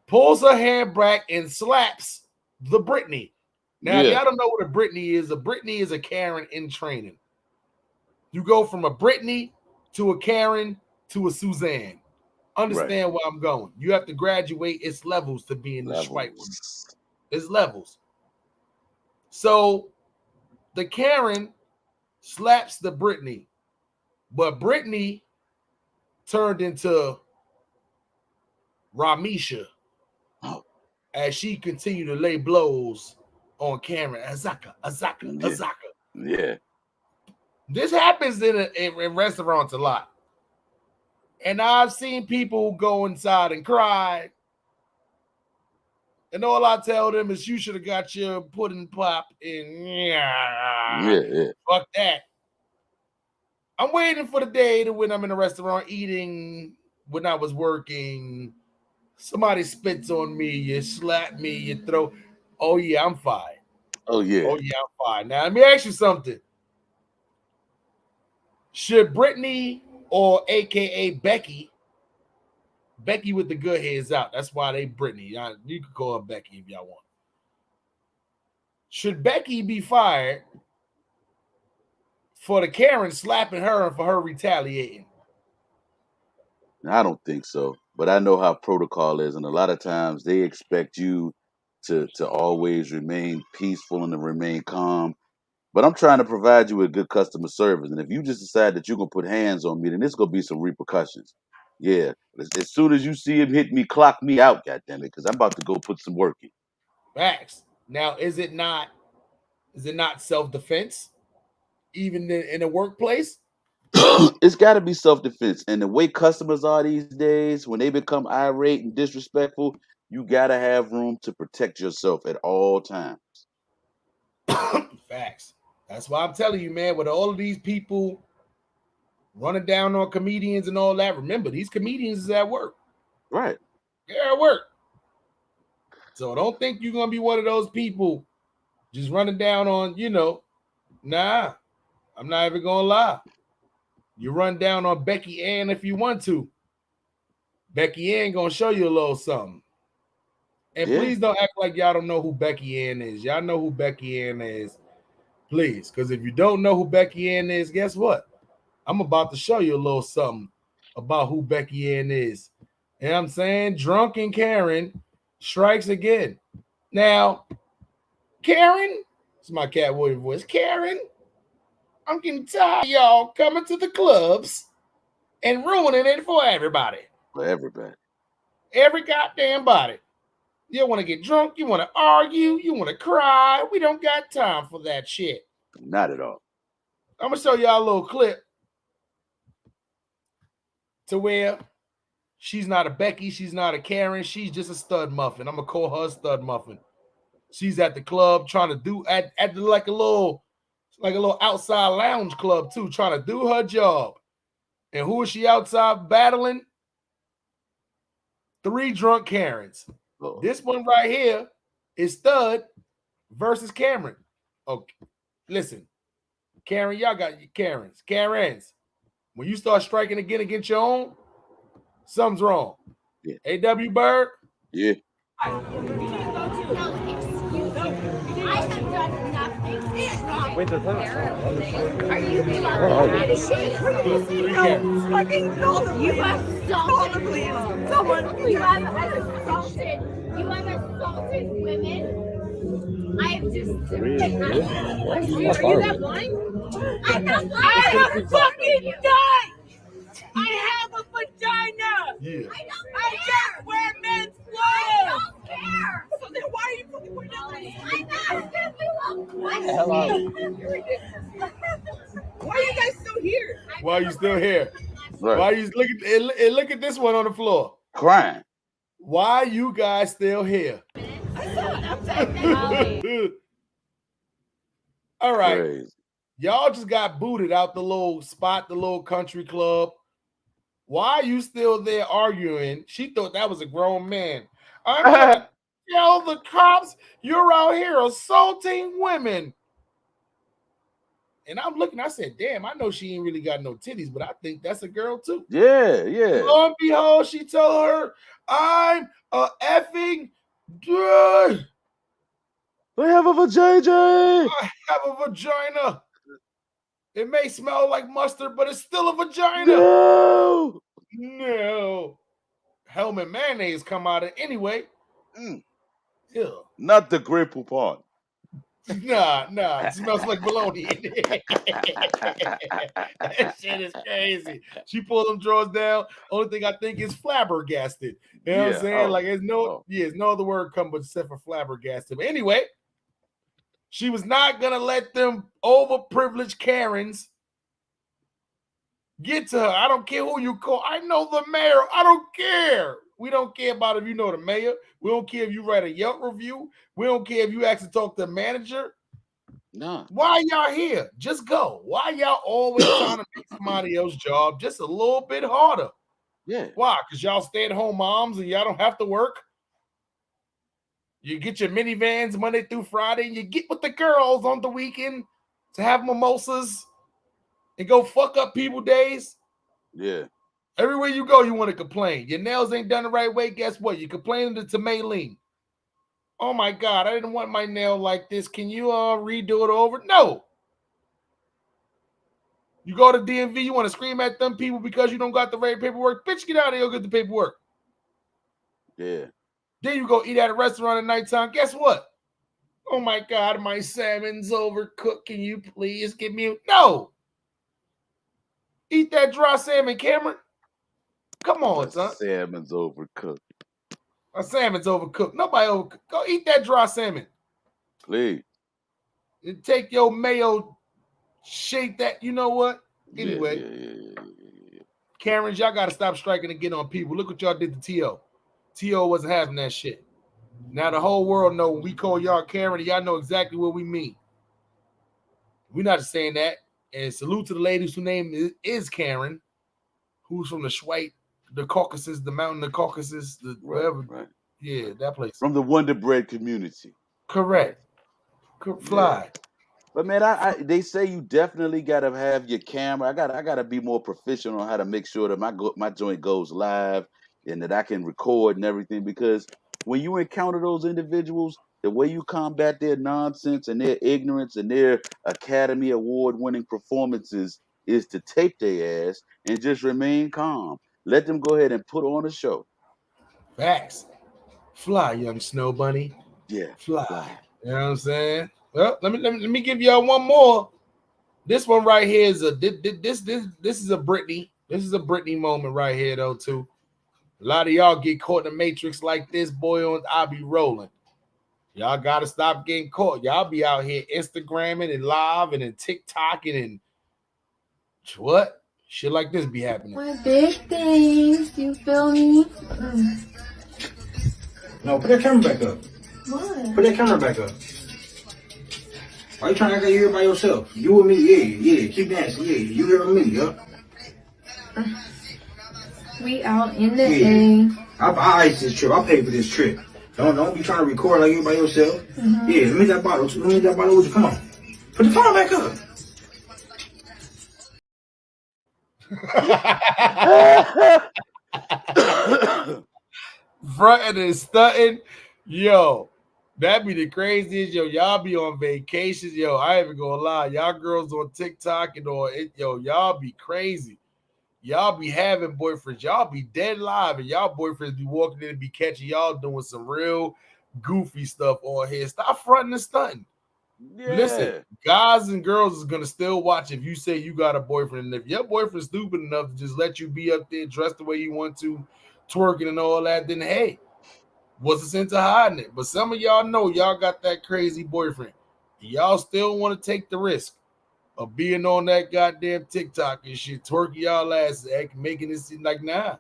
pulls her hand back and slaps the Brittany. Now, if y'all don't know what a Brittany is a Karen in training. You go from a Brittany to a Karen to a Suzanne. Understand where I'm going. You have to graduate. It's levels to be in the white woman. It's levels. So the Karen slaps the Brittany, but Brittany turned into Ramisha as she continued to lay blows on Karen. Azaka. Yeah. This happens in restaurants a lot. And I've seen people go inside and cry. And all I tell them is you should have got your pudding pop in. Fuck that. I'm waiting for the day to when I'm in a restaurant eating, when I was working, somebody spits on me, you slap me, you throw. Oh, yeah, I'm fine. Oh, yeah. I'm fine. Now, let me ask you something. Should Brittany or a.k.a. Becky with the good heads out, that's why they Brittany. You can call her Becky if y'all want. Should Becky be fired for the Karen slapping her and for her retaliating? I don't think so, but I know how protocol is, and a lot of times they expect you to always remain peaceful and to remain calm. But I'm trying to provide you with good customer service, and if you just decide that you're gonna put hands on me, then there's gonna be some repercussions. Yeah, as soon as you see him hit me, clock me out, goddammit, because I'm about to go put some work in. Facts. Now, is it not self-defense, even in a workplace? It's got to be self-defense, and the way customers are these days, when they become irate and disrespectful, you got to have room to protect yourself at all times. Facts. That's why I'm telling you, man, with all of these people running down on comedians and all that, remember, these comedians is at work. Right. They're at work. So don't think you're going to be one of those people just running down on, nah, I'm not even going to lie. You run down on Becky Ann if you want to. Becky Ann going to show you a little something. And please don't act like y'all don't know who Becky Ann is. Y'all know who Becky Ann is. Please, because if you don't know who Becky Ann is, guess what? I'm about to show you a little something about who Becky Ann is. You know what I'm saying? Drunken Karen strikes again. Now, Karen, it's my Cat Williams voice. Karen, I'm getting tired of y'all coming to the clubs and ruining it for everybody. For everybody. Every goddamn body. You want to get drunk, you want to argue, you want to cry. We don't got time for that shit. Not at all. I'm going to show y'all a little clip to where she's not a Becky, she's not a Karen, she's just a stud muffin. I'm going to call her a stud muffin. She's at the club trying to do at like a little outside lounge club too, trying to do her job. And who is she outside battling? 3 drunk Karens. Oh. This one right here is Stud versus Cameron. Okay, listen, Karen, y'all got your Karens. When you start striking again against your own, something's wrong. Yeah. A.W. Byrd? Yeah. I have done nothing wrong. Wait, the thing. Are you You assaulted. Someone. You have assaulted women. I have just. Are you that blind? I'm not blind. I have fucking died. I have a vagina. Yeah. I just wear men's clothes. I don't care. So then why are you fucking wearing that? Hello. Why are you guys still here? Why are you still here? Right. Why you look at this one on the floor? Crying. Why you guys still here? All right. Crazy. Y'all just got booted out the little spot, the little country club. Why are you still there arguing? She thought that was a grown man. I'm gonna tell the cops you're out here assaulting women. And I'm looking, I said, damn, I know she ain't really got no titties, but I think that's a girl too. Yeah, yeah. Lo and behold, she told her, I'm a effing dude. I have a vajayjay. I have a vagina. It may smell like mustard, but it's still a vagina. No. Helmet mayonnaise come out of anyway. Yeah. Not the Grey Poupon. Nah. It smells like bologna. That shit is crazy. She pulled them drawers down. Only thing I think is flabbergasted. You know what I'm saying? Like there's no other word come but except for flabbergasted. But anyway, she was not gonna let them overprivileged Karens get to her. I don't care who you call. I know the mayor. I don't care. We don't care about if you know the mayor. We don't care if you write a Yelp review. We don't care if you actually talk to the manager. No. Why y'all here? Just go. Why y'all always trying to make somebody else's job just a little bit harder? Yeah. Why? Because y'all stay-at-home moms and y'all don't have to work. You get your minivans Monday through Friday and you get with the girls on the weekend to have mimosas and go fuck up people days. Yeah. Everywhere you go, you want to complain. Your nails ain't done the right way. Guess what? You're complaining to Maylene. Oh my God, I didn't want my nail like this. Can you redo it over? No. You go to DMV, you want to scream at them people because you don't got the right paperwork. Bitch, get out of here, go get the paperwork. Yeah. Then you go eat at a restaurant at nighttime. Guess what? Oh my God, my salmon's overcooked. Can you please give me no? Eat that dry salmon, Cameron. Come on, son. Salmon's overcooked. My salmon's overcooked. Nobody overcooked. Go eat that dry salmon. Please. And take your mayo, shake that. You know what? Anyway, Yeah. Karens, y'all got to stop striking and get on people. Look what y'all did to T.O. T.O. wasn't having that shit. Now the whole world know when we call y'all Karen, y'all know exactly what we mean. We're not just saying that. And salute to the ladies whose name is Karen, who's from the Schweik, the Caucasus, the mountain of Caucasus, whatever. Right. Yeah, that place. From the Wonder Bread community. Correct. Fly. Yeah. But man, they say you definitely gotta have your camera. I gotta be more proficient on how to make sure that my joint goes live and that I can record and everything. Because when you encounter those individuals, the way you combat their nonsense and their ignorance and their Academy Award-winning performances is to tape their ass and just remain calm. Let them go ahead and put on a show. Facts. Fly, young snow bunny. Yeah. Fly. You know what I'm saying? Well, let me give y'all one more. This one right here is this is a Britney. This is a Britney moment right here though too. A lot of y'all get caught in the matrix like this, boy. I'll be rolling. Y'all gotta stop getting caught. Y'all be out here Instagramming and live and TikToking and what shit like this be happening. My big things, you feel me? No, put that camera back up. What? Put that camera back up. Why you trying to act like you're here by yourself? You and me, yeah. Keep dancing, yeah. You here with me, yup. We out in the thing. I iced this trip. I paid for this trip. Don't be trying to record like you're by yourself. Mm-hmm. Yeah, let me that bottle. Let me that bottle with you. Come on. Put the phone back up. Frontin' and stunting. Yo, that be the craziest. Yo, y'all be on vacations. Yo, I ain't even gonna lie. Y'all girls on TikTok and all it. Yo, y'all be crazy. Y'all be having boyfriends. Y'all be dead live, and y'all boyfriends be walking in and be catching y'all doing some real goofy stuff on here. Stop fronting and stunting. Yeah. Listen, guys and girls is gonna still watch if you say you got a boyfriend, and if your boyfriend's stupid enough to just let you be up there dressed the way you want to, twerking and all that, then hey, what's the sense of hiding it? But some of y'all know y'all got that crazy boyfriend. Y'all still want to take the risk of being on that goddamn TikTok and shit, twerking y'all asses, making it seem like, nah.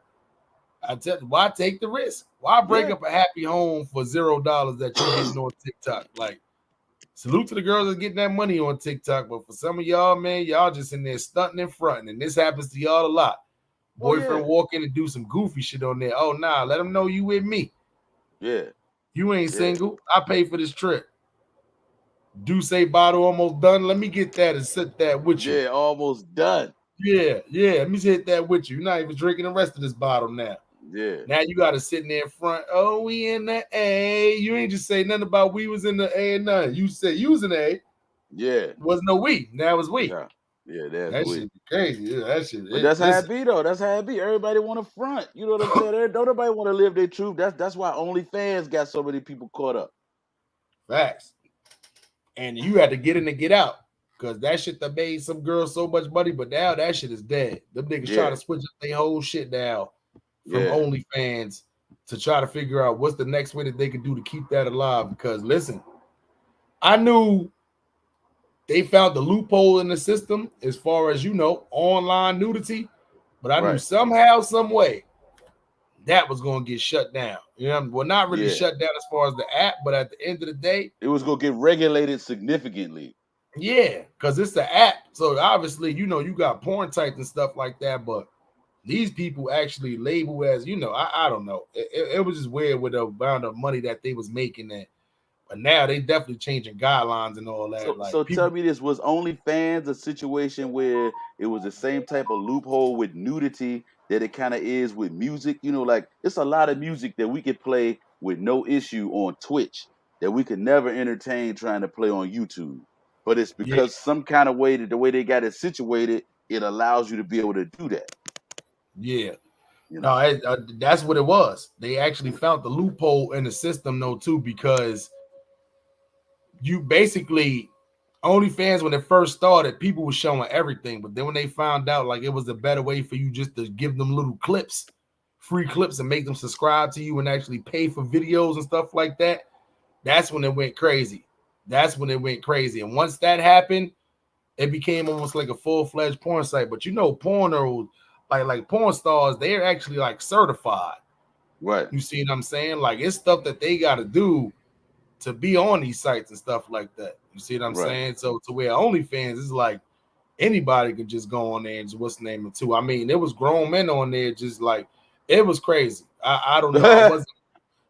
I tell you, why take the risk? Why break up a happy home for $0 that you're getting on TikTok? Like, salute to the girls that getting that money on TikTok, but for some of y'all, man, y'all just in there stunting and fronting, and this happens to y'all a lot. Boyfriend walk in and do some goofy shit on there. Oh, nah, let him know you with me. Yeah. You ain't single. I pay for this trip. Do say bottle almost done. Let me get that and sit that with you. Yeah, almost done. Yeah. Let me hit that with you. You're not even drinking the rest of this bottle now. Yeah. Now you got to sit in there in front. Oh, we in the A. You ain't just say nothing about we was in the A and nothing. You said you was in the A. Yeah. Was no we. Now it was we. Yeah, that's that weird. shit be crazy. Yeah, that shit. But that's how it be though. That's how it be. Everybody want to front. You know what I'm saying? Don't nobody want to live their truth. That's why OnlyFans got so many people caught up. Facts. And you had to get in and get out. Because that shit that made some girls so much money, but now that shit is dead. Them niggas trying to switch up their whole shit now from OnlyFans to try to figure out what's the next way that they could do to keep that alive. Because listen, I knew they found the loophole in the system as far as, online nudity, but I knew somehow, some way that was going to get shut down. Well, not really shut down as far as the app, but at the end of the day, it was going to get regulated significantly. Yeah, because it's an app. So obviously, you got porn sites and stuff like that, but these people actually label as, I don't know. It was just weird with the amount of money that they was making that. But now they definitely changing guidelines and all that. So tell me this, was OnlyFans a situation where it was the same type of loophole with nudity that it kind of is with music? It's a lot of music that we could play with no issue on Twitch that we could never entertain trying to play on YouTube. But it's because some kind of way that the way they got it situated, it allows you to be able to do that. Yeah. No, that's what it was. They actually found the loophole in the system, though, too, because you basically OnlyFans, when it first started, people were showing everything. But then when they found out it was a better way for you just to give them little clips, free clips, and make them subscribe to you and actually pay for videos and stuff like that, that's when it went crazy. And once that happened, it became almost like a full-fledged porn site. But pornos, like porn stars, they're actually certified. Right. You see what I'm saying? It's stuff that they got to do to be on these sites and stuff like that. You see what I'm saying? So to where OnlyFans is anybody can just go on there and just what's the name of too. I mean, there was grown men on there just it was crazy. I don't know. I wasn't.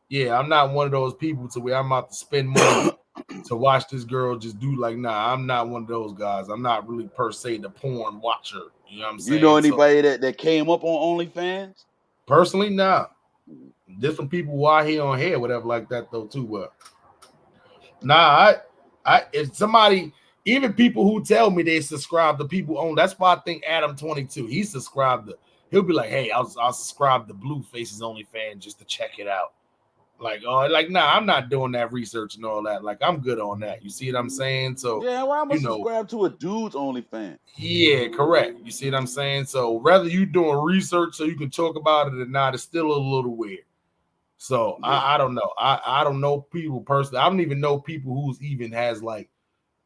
Yeah, I'm not one of those people to where I'm about to spend money to watch this girl just do nah, I'm not one of those guys. I'm not really per se the porn watcher. You know what I'm saying? You know anybody that came up on OnlyFans? Personally, nah. Different people who are here on here, whatever like that though too. Well, nah, I if somebody, even people who tell me they subscribe to people on, that's why I think Adam 22, he subscribed to, he'll be like, hey, I'll subscribe to Blue Faces OnlyFans just to check it out. Nah, I'm not doing that research and all that. I'm good on that. You see what I'm saying? So yeah, well, I'm gonna subscribe to a dude's OnlyFans. Yeah, correct. You see what I'm saying? So whether you doing research so you can talk about it or not, it's still a little weird. So I don't know. I don't know people personally. I don't even know people who's even has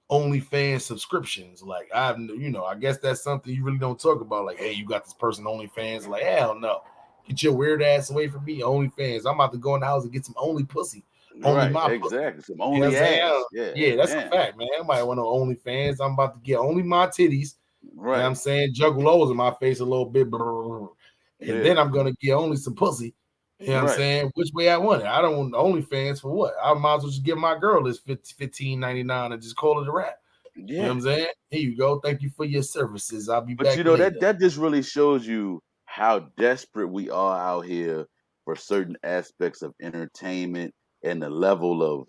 OnlyFans subscriptions. I guess that's something you really don't talk about. Hey, you got this person OnlyFans. Hell no. Get your weird ass away from me, OnlyFans. I'm about to go in the house and get some only pussy. Only my exactly. pussy. Some only ass. Yeah, that's a fact, man. I might want no OnlyFans. I'm about to get only my titties. Right. You know what I'm saying? Juggalos in my face a little bit. And then I'm gonna get only some pussy. You know what I'm saying? Which way I want it. I don't want OnlyFans for what? I might as well just give my girl this $15.99 and just call it a wrap. Yeah. You know what I'm saying? Here you go. Thank you for your services. I'll be back. But that just really shows you how desperate we are out here for certain aspects of entertainment and the level of,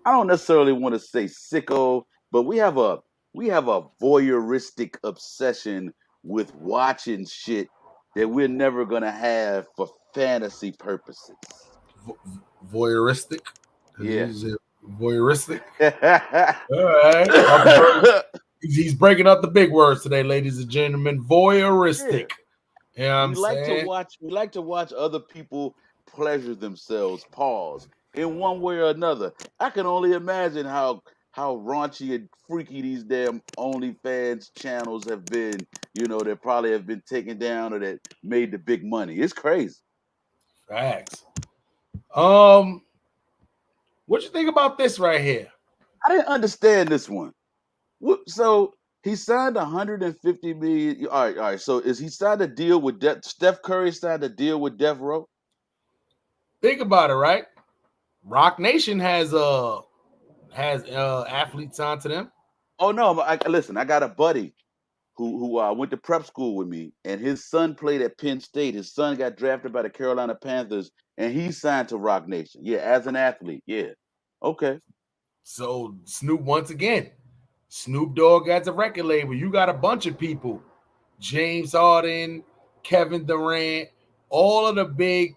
I don't necessarily want to say sicko, but we have a voyeuristic obsession with watching shit that we're never gonna have for fantasy purposes. Voyeuristic? Yeah. Voyeuristic? All right. He's breaking up the big words today, ladies and gentlemen. Voyeuristic. Yeah. We like to watch other people pleasure themselves, pause, in one way or another. I can only imagine how raunchy and freaky these damn OnlyFans channels have been, that probably have been taken down or that made the big money. It's crazy. Facts. What you think about this right here? I didn't understand this one. So He signed 150 million. All right. So is he signed a deal with Steph Curry signed a deal with Death Row? Think about it, right? Rock Nation has athletes signed to them. Oh no, listen, I got a buddy who went to prep school with me, and his son played at Penn State. His son got drafted by the Carolina Panthers, and he signed to Rock Nation. Yeah, as an athlete. Yeah. Okay. So Snoop, once again, Snoop Dogg has a record label. You got a bunch of people, James Harden, Kevin Durant, all of the big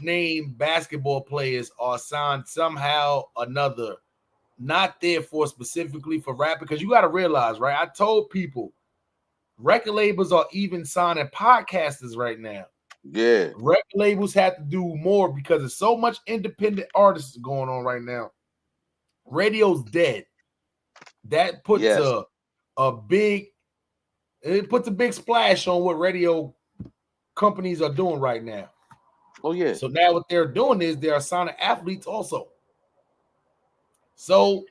name basketball players are signed somehow or another, not there for specifically for rap, because you got to realize, right? I told people record labels are even signing podcasters right now. Yeah. Record labels have to do more because there's so much independent artists going on right now. Radio's dead. That puts a big splash on what radio companies are doing right now. Oh yeah. So now what they're doing is they're signing athletes also. So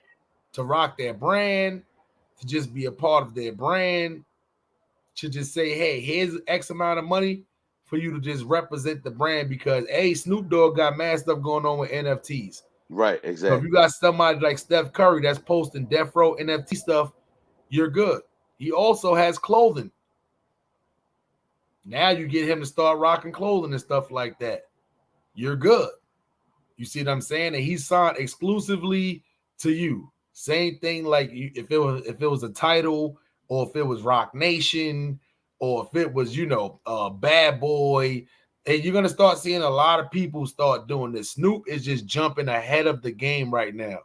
to rock their brand, to just be a part of their brand, to just say, hey, here's X amount of money for you to just represent the brand, because Snoop Dogg got mad stuff going on with NFTs. Right, exactly. So if you got somebody like Steph Curry that's posting Death Row NFT stuff, you're good. He also has clothing. Now you get him to start rocking clothing and stuff like that. You're good. You see what I'm saying? And he's signed exclusively to you. Same thing like if it was a title, or if it was Rock Nation, or if it was, Bad Boy. And you're going to start seeing a lot of people start doing this. Snoop is just jumping ahead of the game right now.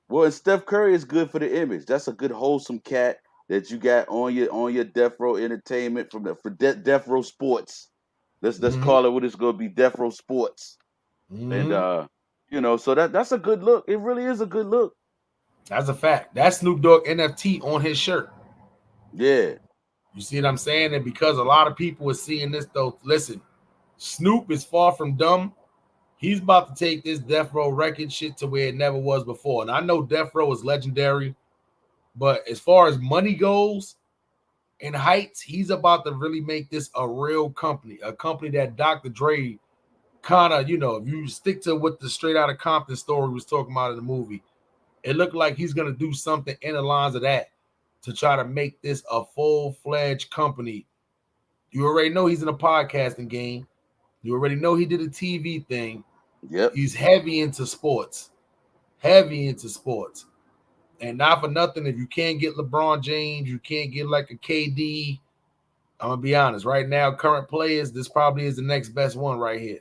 Well, and Steph Curry is good for the image. That's a good wholesome cat that you got on your Death Row Entertainment for Death Row Sports. Let's call it what it's going to be, Death Row Sports. And so that's a good look. It really is a good look. That's a fact. That's Snoop Dogg NFT on his shirt. Yeah. You see what I'm saying? And because a lot of people are seeing this, though, listen, Snoop is far from dumb. He's about to take this Death Row record shit to where it never was before. And I know Death Row is legendary, but as far as money goes and heights, he's about to really make this a real company, a company that Dr. Dre kind of, if you stick to what the Straight Outta Compton story was talking about in the movie, it looked like he's going to do something in the lines of that to try to make this a full-fledged company. You already know he's in a podcasting game. You already know he did a TV thing. Yep. He's heavy into sports. And not for nothing, if you can't get LeBron James, you can't get like a KD. I'm going to be honest. Right now, current players, this probably is the next best one right here.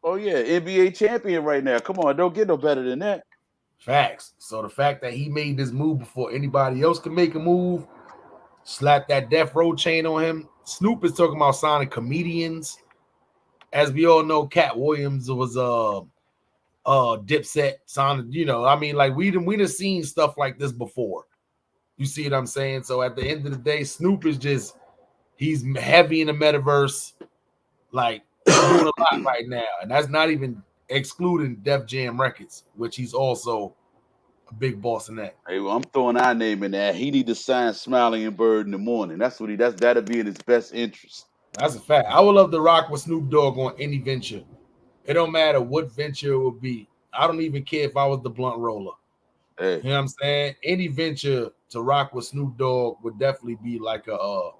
Oh, yeah. NBA champion right now. Come on. Don't get no better than that. Facts. So the fact that he made this move before anybody else can make a move, slap that Death Row chain on him. Snoop is talking about signing comedians. As we all know, Cat Williams was Dipset signed, we done seen stuff like this before. You see what I'm saying? So at the end of the day, Snoop is he's heavy in the metaverse, like doing a lot right now. And that's not even excluding Def Jam Records, which he's also a big boss in that. Hey, well, I'm throwing our name in there. He need to sign Smiley and Byrd in the morning. That'll be in his best interest. That's a fact. I would love to rock with Snoop Dogg on any venture. It don't matter what venture it would be. I don't even care if I was the blunt roller. Hey. You know what I'm saying? Any venture to rock with Snoop Dogg would definitely be like a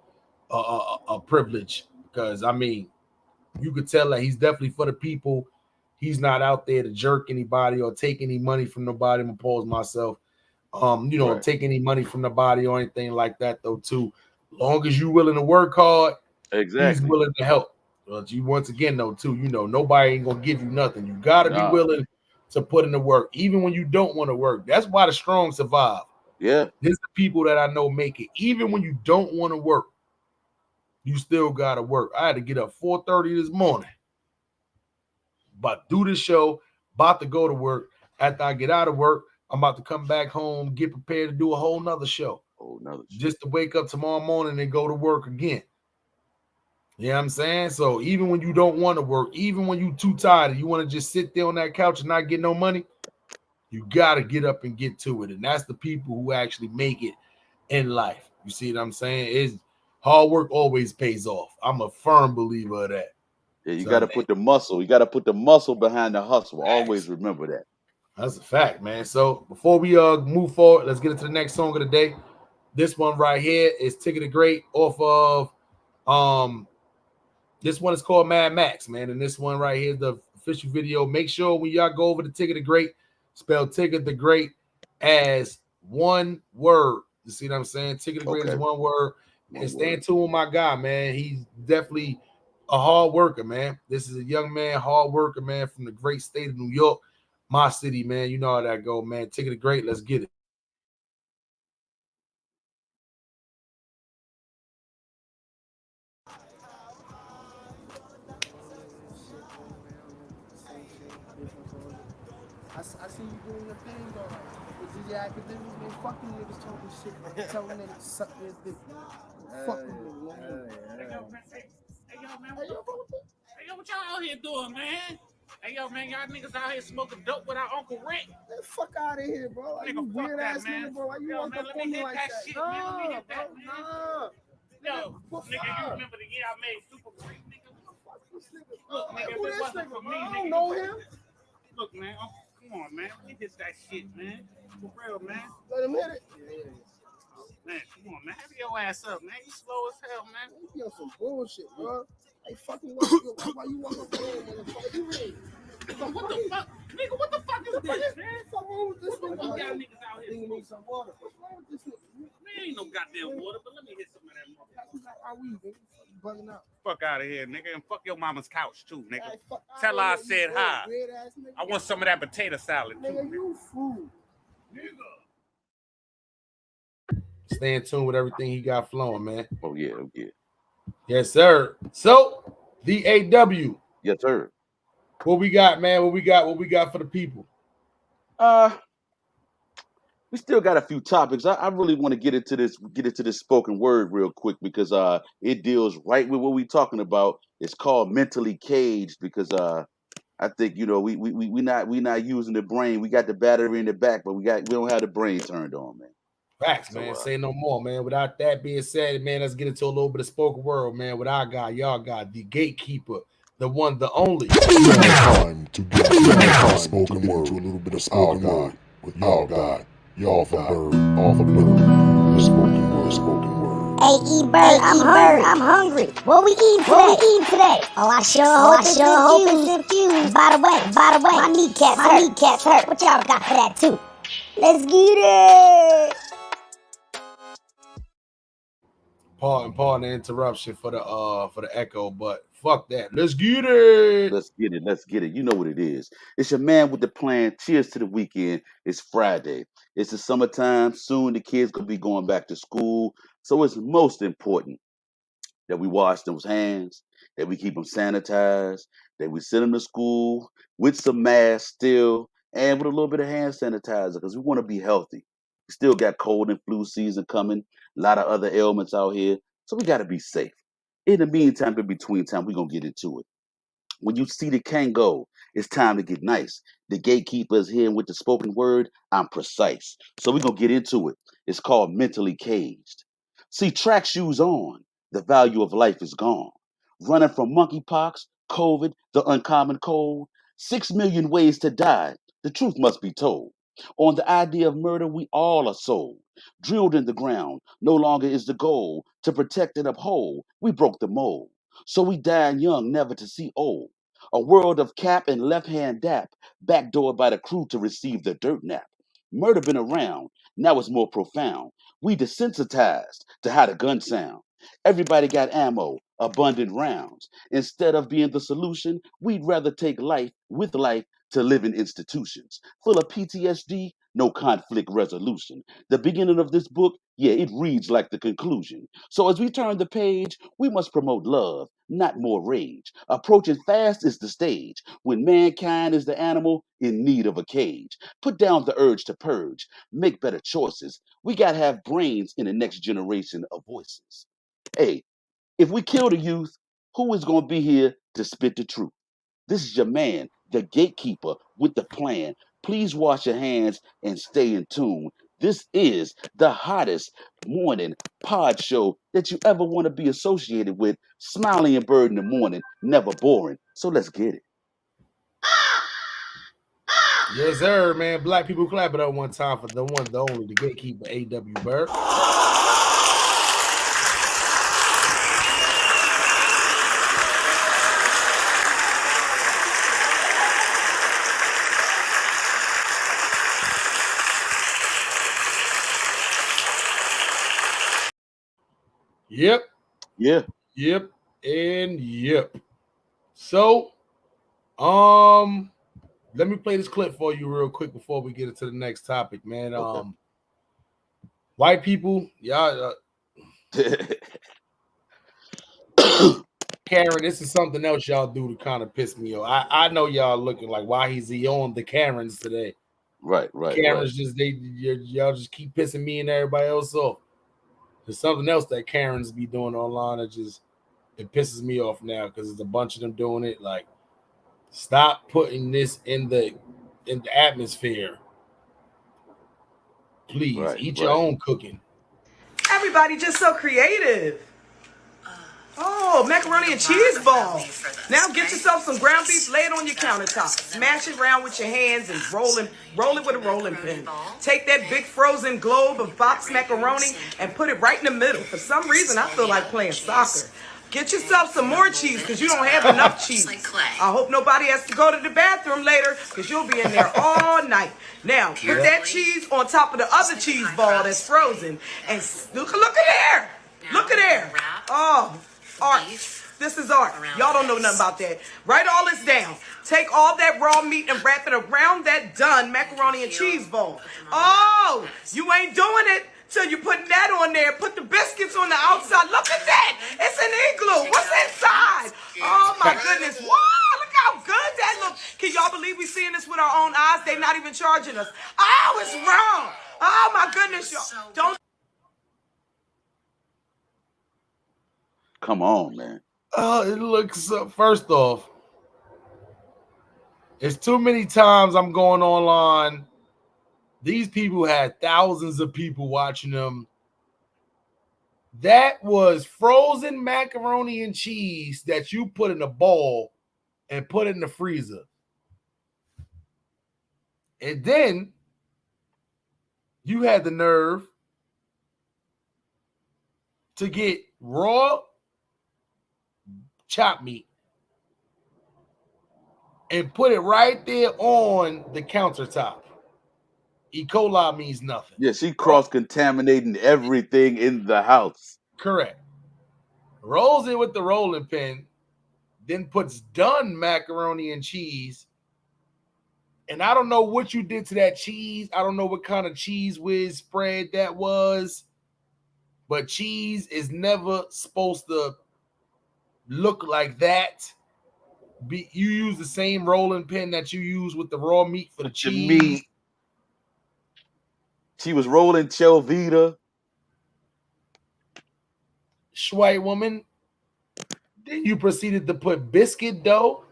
privilege, because you could tell that he's definitely for the people. He's not out there to jerk anybody or take any money from nobody. I'm gonna pause myself. Right. Take any money from nobody or anything like that, though, too. Long as you're willing to work hard, exactly, he's willing to help. But you, once again, though, too, nobody ain't gonna give you nothing. You gotta be willing to put in the work, even when you don't want to work. That's why the strong survive. Yeah. There's the people that I know make it. Even when you don't want to work, you still gotta work. I had to get up 4:30 this morning. But do this show, about to go to work. After I get out of work, I'm about to come back home, get prepared to do a whole nother show. Just to wake up tomorrow morning and go to work again. You know what I'm saying? So even when you don't want to work, even when you're too tired, you want to just sit there on that couch and not get no money, you got to get up and get to it. And that's the people who actually make it. in life. You see what I'm saying? It's hard work always pays off. I'm a firm believer of that. Yeah, you So got to put the muscle. You got to put the muscle behind the hustle. Always remember that. that's a fact, man. So before we move forward, let's get into the next song of the day. This one right here is Ticket to Great off of this one is called Mad Max, man. And this one right here is the official video. Make sure when y'all go over to Ticket to Great, spell Ticket to Great as one word. You see what I'm saying? Ticket to Great is one word. And stand tuned with my guy, man. He's definitely a hard worker, man. This is a young man, hard worker, man, from the great state of New York, my city, man. You know how that go, man. Ticket to Great, let's get it. I see you doing your thing though. With DJ Academics, man, fucking niggas talking shit. Telling niggas to suck their dick. Fucking niggas, man. Hey, yo, man. Hey, yo, what y'all out here doing, man? Hey, yo, man, y'all niggas out here smoking dope with our Uncle Rick. Man, fuck out of here, bro. Like, you weird ass nigga, bro. Why you walk up on me like that? Shit, man. Let me hit that, man. Nah. Yo, nigga, you remember the year I made Super Great, nigga? Look, nigga, if it wasn't for me, I nigga. don't know him. Look, man. Come on, man. Let me hit that shit, man. For real, man. Let him hit it. Man, come on, man. Hurry your ass up, man. You slow as hell, man. You on some bullshit, bro. Hey, fucking why you walk up on him, motherfucker? You ready? What the fuck? Nigga, what the fuck is this, man? What's wrong with this nigga? Y'all niggas out here. You need some water. What's wrong with this nigga? Man, ain't no goddamn water, but let me hit some of that motherfucker. How we, nigga? Bugging out. Fuck out of here, nigga, and fuck your mama's couch too, nigga. Hey, Tell her I said hi. Weird-ass nigga. I want some of that potato salad too. Nigga, you fool. Stay in tune with everything he got flowing, man. Oh yeah, oh yeah. Yes, sir. So the AW. Yes, sir. What we got, man? What we got for the people? We still got a few topics. I really want to get into this spoken word real quick because it deals right with what we're talking about. It's called mentally caged because I think we not using the brain. We got the battery in the back, but we don't have the brain turned on, man. Facts, man. Say no more, man. Without that being said, man, let's get into a little bit of spoken word, man. What I got, y'all got the gatekeeper, the one, the only. Time to get into spoken word. To a little bit of spoken word with y'all got. Y'all for Byrd, all for Byrd. The spoken word. Hey, Byrd, I'm hungry. What we eating today? Oh, I sure hope it's infused. By the way, my kneecaps hurt. What y'all got for that too? Let's get it. Pardon the interruption for the echo, but fuck that. Let's get it. Let's get it. You know what it is. It's your man with the plan. Cheers to the weekend. It's Friday. It's the summertime. Soon the kids gonna be going back to school. So it's most important that we wash those hands, that we keep them sanitized, that we send them to school with some masks still, and with a little bit of hand sanitizer because we want to be healthy. We still got cold and flu season coming, a lot of other ailments out here, so we got to be safe. In the meantime, in between time, we're going to get into it. When you see the can go, it's time to get nice. The gatekeeper is here with the spoken word. I'm precise. So we're going to get into it. It's called mentally caged. See, track shoes on. The value of life is gone. Running from monkeypox, COVID, the uncommon cold. 6 million ways to die. The truth must be told. On the idea of murder, we all are sold. Drilled in the ground, no longer is the goal. To protect and uphold, we broke the mold. So we died young, never to see old. A world of cap and left hand dap, backdoored by the crew to receive the dirt nap. Murder been around, now it's more profound. We desensitized to how the gun sound. Everybody got ammo, abundant rounds. Instead of being the solution, we'd rather take life with life to live in institutions. Full of PTSD, no conflict resolution. The beginning of this book, yeah, it reads like the conclusion. So as we turn the page, we must promote love, not more rage. Approaching fast is the stage, when mankind is the animal in need of a cage. Put down the urge to purge, make better choices. We gotta have brains in the next generation of voices. Hey, if we kill the youth, who is gonna be here to spit the truth? This is your man, the gatekeeper with the plan. Please wash your hands and stay in tune. This is the hottest morning pod show that you ever want to be associated with. Smiley and Byrd in the morning, never boring. So let's get it. Yes, sir, man. Black people clap it up one time for the one, the only, the gatekeeper, A.W. Byrd. Yep. Yeah. Yep. And yep. So, let me play this clip for you real quick before we get into the next topic, man. Okay. White people, y'all. Karen, this is something else y'all do to kind of piss me off. I know y'all looking like, why is he on the Karens today? Right. Karens just y'all just keep pissing me and everybody else off. There's something else that Karens be doing online that it pisses me off now because there's a bunch of them doing it. Like, stop putting this in the atmosphere. Please eat your own cooking. Everybody just so creative. Oh, macaroni and cheese ball. Now get yourself some ground beef, lay it on your countertop. Smash it around with your hands and roll it with a rolling pin. Take that big frozen globe of boxed macaroni and put it right in the middle. For some reason, I feel like playing soccer. Get yourself some more cheese because you don't have enough cheese. I hope nobody has to go to the bathroom later because you'll be in there all night. Now, put that cheese on top of the other cheese ball that's frozen. And look at there. Look at there. Oh, art. This is art. Y'all don't know nothing about that. Write all this down. Take all that raw meat and wrap it around that done macaroni and cheese ball. Oh, you ain't doing it. So you're putting that on there. Put the biscuits on the outside. Look at that. It's an igloo. What's inside? Oh, my goodness. Wow, look how good that looks. Can y'all believe we seeing this with our own eyes? They're not even charging us. Oh, it's wrong. Oh, my goodness, y'all. Don't. Come on, man. Oh, it looks, first off, it's too many times I'm going online. These people had thousands of people watching them. That was frozen macaroni and cheese that you put in a bowl and put in the freezer. And then you had the nerve to get raw chopped meat and put it right there on the countertop. E. coli means nothing. Yeah, she cross-contaminating everything in the house. Correct. Rolls it with the rolling pin, then puts done macaroni and cheese. And I don't know what you did to that cheese. I don't know what kind of cheese whiz spread that was. But cheese is never supposed to look like that. You use the same rolling pin that you use with the raw meat for the cheese. Meat. She was rolling Chelvita. White woman. Then you proceeded to put biscuit dough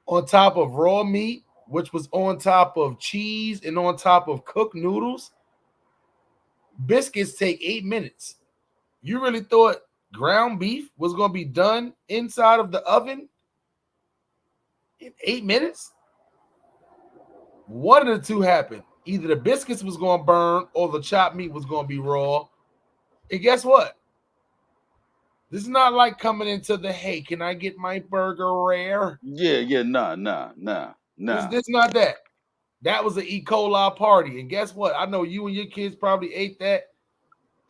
on top of raw meat, which was on top of cheese and on top of cooked noodles. Biscuits take 8 minutes. You really thought ground beef was going to be done inside of the oven in 8 minutes? One of the two happened. Either the biscuits was going to burn or the chopped meat was going to be raw. And guess what? This is not like coming into the, hey, can I get my burger rare? Yeah, nah. This not that. That was an E. coli party. And guess what? I know you and your kids probably ate that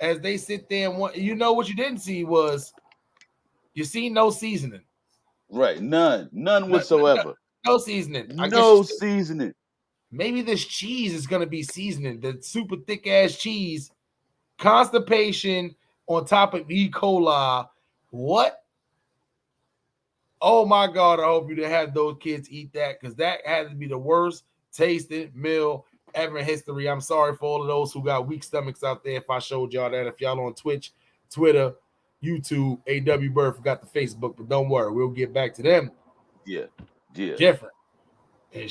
as they sit there and want. You know what you didn't see was you see no seasoning. Right, none whatsoever. No seasoning. No seasoning. Maybe this cheese is going to be seasoning. The super thick ass cheese, constipation on top of E. coli. What? Oh my God, I hope you didn't have those kids eat that because that had to be the worst tasting meal ever in history. I'm sorry for all of those who got weak stomachs out there if I showed y'all that. If y'all on Twitch, Twitter, YouTube, A.W. Byrd forgot the Facebook, but don't worry, we'll get back to them. Yeah. Different. And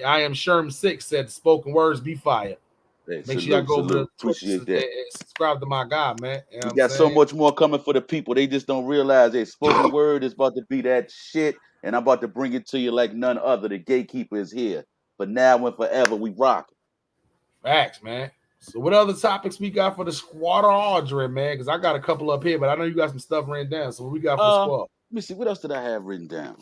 I am Sherm 6 said spoken words be fire. Hey, Make sure y'all salute, go over to salute. Twitch Appreciate and that. subscribe to my guy, man. You know We what I'm got so saying? much more coming for the people. They just don't realize that spoken word is about to be that shit, and I'm about to bring it to you like none other. The gatekeeper is here. But now and forever, we rock. Facts, man. So what other topics we got for the squad Audrey, man? Because I got a couple up here, but I know you got some stuff written down. So what we got for the squad? Let me see. What else did I have written down?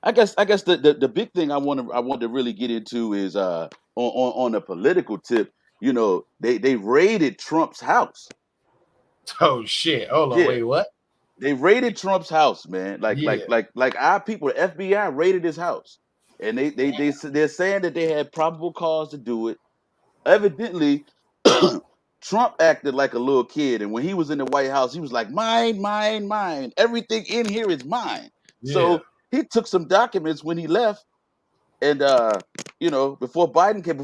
I guess the big thing I want to really get into is on a political tip. You know, they raided Trump's house. Oh shit! Hold on, Yeah, wait, what? they raided Trump's house, man. Yeah. Like our people, the FBI raided his house, and they're saying that they had probable cause to do it. Evidently, Trump acted like a little kid, and when he was in the White House, he was like, "Mine, mine, mine. Everything in here is mine." Yeah. So he took some documents when he left, and before Biden came,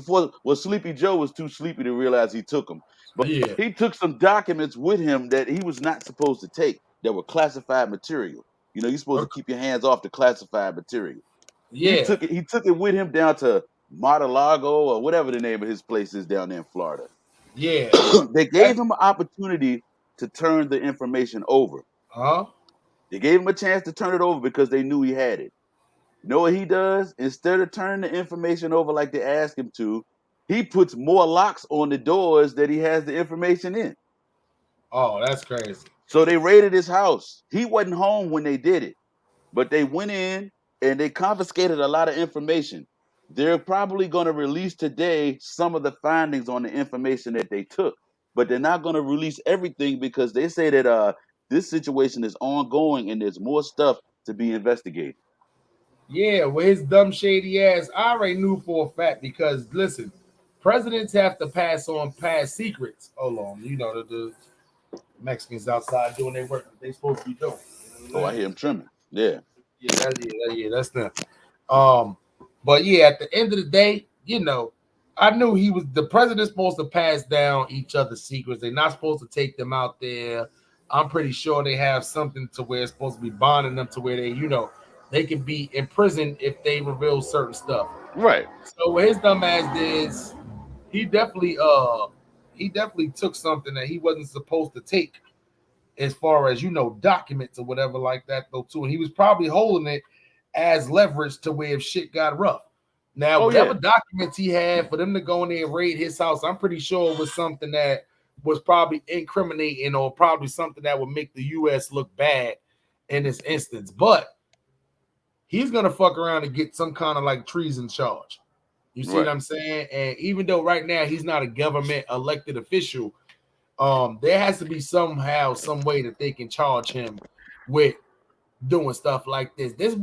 Sleepy Joe was too sleepy to realize he took them. But Yeah. he took some documents with him that he was not supposed to take that were classified material. You know, you're supposed to keep your hands off the classified material. He Yeah. took it with him down to Mar-a-Lago or whatever the name of his place is down there in Florida. Yeah. They gave him an opportunity to turn the information over. Huh? They gave him a chance to turn it over because they knew he had it. You know what he does? Instead of turning the information over like they asked him to, he puts more locks on the doors that he has the information in. Oh, that's crazy. So they raided his house. He wasn't home when they did it, but they went in and they confiscated a lot of information. They're probably going to release today some of the findings on the information that they took, but they're not going to release everything because they say that this situation is ongoing and there's more stuff to be investigated. Yeah, with his dumb shady ass, I already knew for a fact because listen, presidents have to pass on past secrets. Hold on, you know the Mexicans outside doing their work that they supposed to be doing. You know Oh, I hear him trimming. Yeah. That's them. But yeah, at the end of the day, you know, I knew the president's supposed to pass down each other's secrets. They're not supposed to take them out there. I'm pretty sure they have something to where it's supposed to be bonding them to where they can be imprisoned if they reveal certain stuff. Right. So what his dumb ass did, he definitely took something that he wasn't supposed to take, as far as documents or whatever like that though too. And he was probably holding it as leverage to where if shit got rough. Now, whatever documents he had for them to go in there and raid his house, I'm pretty sure it was something that was probably incriminating or probably something that would make the U.S. look bad in this instance. But he's gonna fuck around and get some kind of like treason charge. You see what I'm saying? And even though right now he's not a government elected official, there has to be somehow, some way that they can charge him with doing stuff like this. This is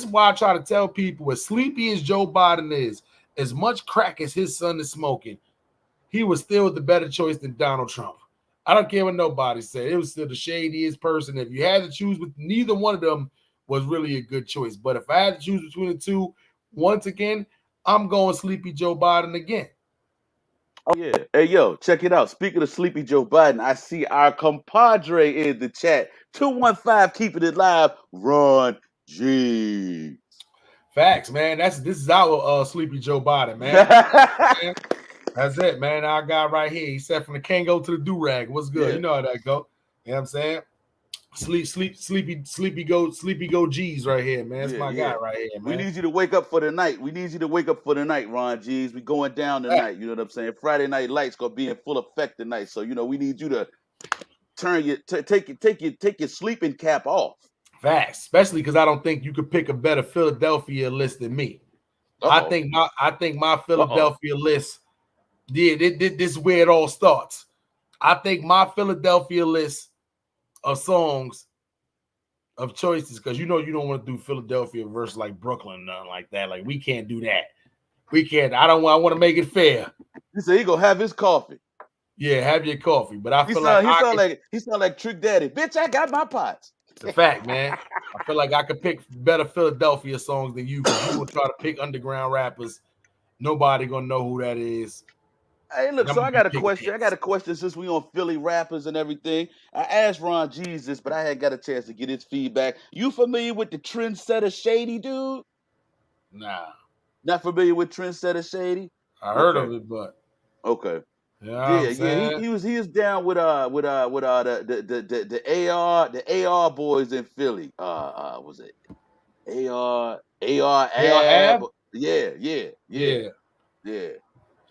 why I try to tell people, as sleepy as Joe Biden is, as much crack as his son is smoking, he was still the better choice than Donald Trump. I don't care what nobody said. It was still the shadiest person. If you had to choose with neither one of them was really a good choice. But if I had to choose between the two, once again, I'm going Sleepy Joe Biden again. Oh yeah. Hey yo, check it out. Speaking of Sleepy Joe Biden, I see our compadre in the chat. 215 keeping it live. Ron G. Facts, man. This is our Sleepy Joe Biden, man. That's it, man. Our guy right here. He said from the Kango to the do-rag. What's good? Yeah. You know how that go. You know what I'm saying? Sleepy go G's right here, man. That's my guy right here, man. We need you to wake up for the night. Ron G's. We going down tonight. You know what I'm saying? Friday Night Lights gonna be in full effect tonight. So we need you to take your sleeping cap off. Facts, especially because I don't think you could pick a better Philadelphia list than me. I think my Philadelphia list. Yeah, this is where it all starts. I think my Philadelphia list of songs of choices, because you don't want to do Philadelphia versus like Brooklyn, nothing like that. Like we can't do that. We can't. I want to make it fair. He said he gonna have his coffee. Yeah, have your coffee. But he sound like Trick Daddy. Bitch, I got my pots. The fact, man. I feel like I could pick better Philadelphia songs than you. Because you would try to pick underground rappers. Nobody gonna know who that is. Hey, look, so I got a question. I got a question since we on Philly rappers and everything. I asked Ron Jesus, but I hadn't got a chance to get his feedback. You familiar with the Trendsetter Shady, dude? Nah. Not familiar with Trendsetter Shady? I heard Okay. of it, but Okay. you know what I'm Yeah, saying? he was down with the AR boys in Philly. Was it AR AR Ab? Ab? Yeah. Yeah.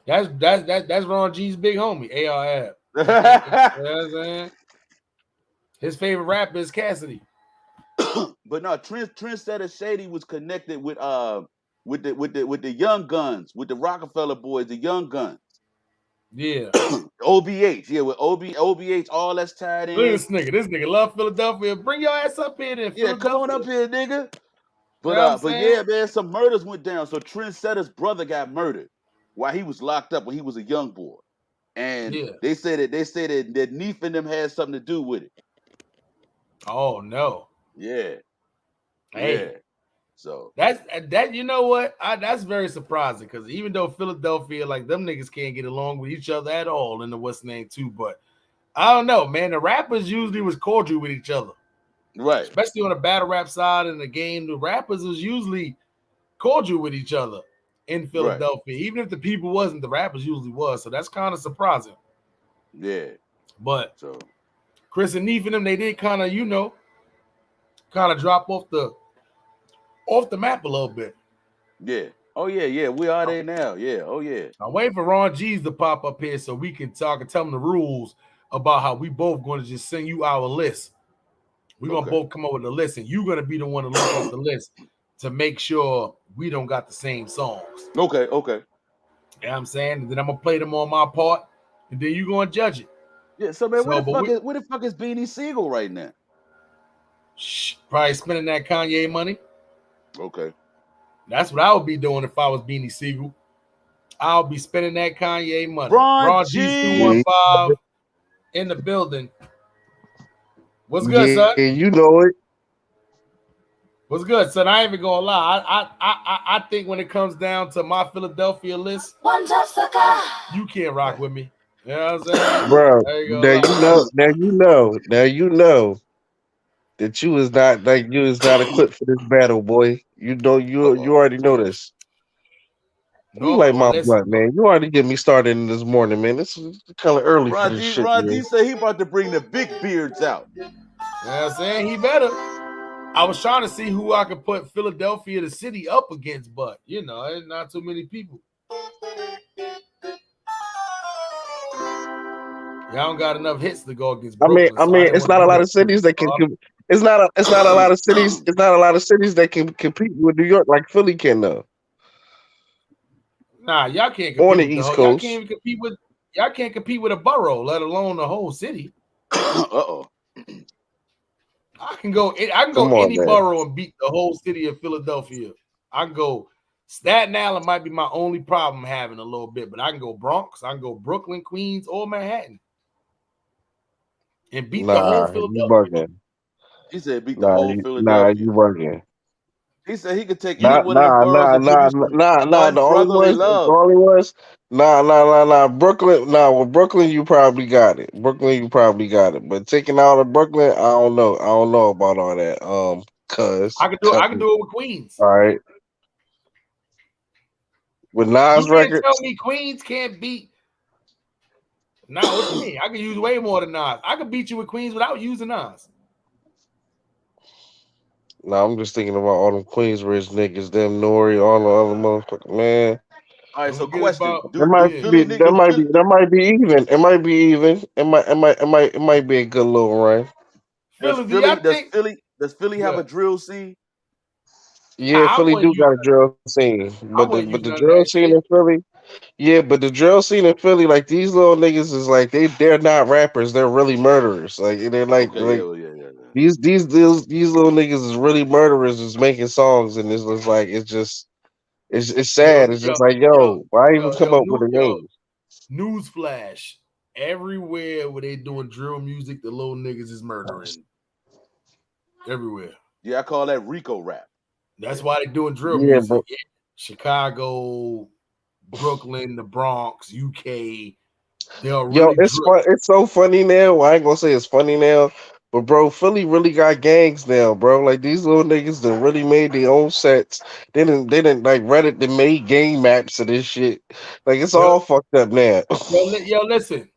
That's Ron G's big homie, AR Ab. You know what I'm saying? His favorite rapper is Cassidy. But no, Trendsetter Shady was connected with the Young Guns, with the Rockefeller boys, the Young Guns. Yeah. OBH, yeah, with OBH, all that's tied Look at in. this nigga. This nigga love Philadelphia. Bring your ass up here then, Yeah, come on Philadelphia. up here, nigga. You know what I'm But saying? yeah, man, some murders went down. So Trendsetter's brother got murdered while he was locked up when he was a young boy. And Yeah. they said that Neef and them had something to do with it. Oh no. Yeah. Hey. Yeah. So that you know what? That's very surprising because even though Philadelphia, like them niggas can't get along with each other at all in the what's name too, but I don't know, man. The rappers usually was cordial with each other. Right. Especially on the battle rap side in the game, the rappers was usually cordial with each other in Philadelphia. Right. Even if the people wasn't, the rappers usually was. So that's kind of surprising. Yeah. But so Chris and Neef and them, they did kind of, kind of drop off the map a little bit. Yeah. Oh yeah. We are there now. Yeah. Oh yeah. I'm waiting for Ron G's to pop up here so we can talk and tell them the rules about how we both going to just send you our list. We're going to both come up with a list, and you're going to be the one to look up the list to make sure we don't got the same songs. Okay. You know what I'm saying? And then I'm going to play them on my part, and then you're going to judge it. Yeah, so man, where the fuck is Beanie Siegel right now? Probably spending that Kanye money. Okay. That's what I would be doing if I was Beanie Siegel. I'll be spending that Kanye money. Ron G215 in the building. What's good, son? Yeah, you know it. What's good, son? I ain't even gonna lie. I think when it comes down to my Philadelphia list, you can't rock with me. You know what I'm saying? Bro, now you know that you is not equipped for this battle, boy. You already know this. No, you like my listen, blood, man. You already get me started in this morning, man. This is kind of early for this shit, Ron man. D said he about to bring the big beards out. You know what I'm saying? He better. I was trying to see who I could put Philadelphia, the city, up against, but there's not too many people. Y'all don't got enough hits to go against Brooklyn. I mean, it's not a lot of cities that can. It's not a lot of cities. It's not a lot of cities that can compete with New York like Philly can, though. Nah, y'all can't compete on the with East Coast. Y'all can't compete with a borough, let alone the whole city. I can go any borough and beat the whole city of Philadelphia. I can go Staten Island might be my only problem having a little bit, but I can go Bronx, I can go Brooklyn, Queens, or Manhattan. And beat the whole Philadelphia. He said beat the whole Philadelphia. Nah, you working. He said he could take any one of the boroughs and produce one brotherly love. The only ones. Nah. Brooklyn. Nah, well, Brooklyn, you probably got it. But taking out of Brooklyn, I don't know. I don't know about all that. I can do it with Queens. All right. With Nas records. You can't tell me Queens can't beat. Nah, what you mean? I can use way more than Nas. I can beat you with Queens without using Nas. No, I'm just thinking about all them Queensbridge niggas, them Nori, all the other motherfuckers, man. All right, so question: That might be even. It might be even. It might be a good little run. Does Philly have a drill scene? Yeah, Philly do got a drill scene, but the drill scene in Philly. Yeah, but the drill scene in Philly, like these little niggas is like they're not rappers, they're really murderers. Like they're these little niggas is really murderers, is making songs, and it's sad. It's just like why even come up with a name? Newsflash: everywhere where they doing drill music, the little niggas is murdering. Everywhere. Yeah, I call that Rico rap. That's why they doing drill music. Chicago, Brooklyn, the Bronx, UK. It's so funny now. Well, I ain't gonna say it's funny now, But bro, Philly really got gangs now, bro. Like these little niggas that really made their own sets. They didn't like Reddit. They made game maps of this shit. Like it's all fucked up now. Yo, listen.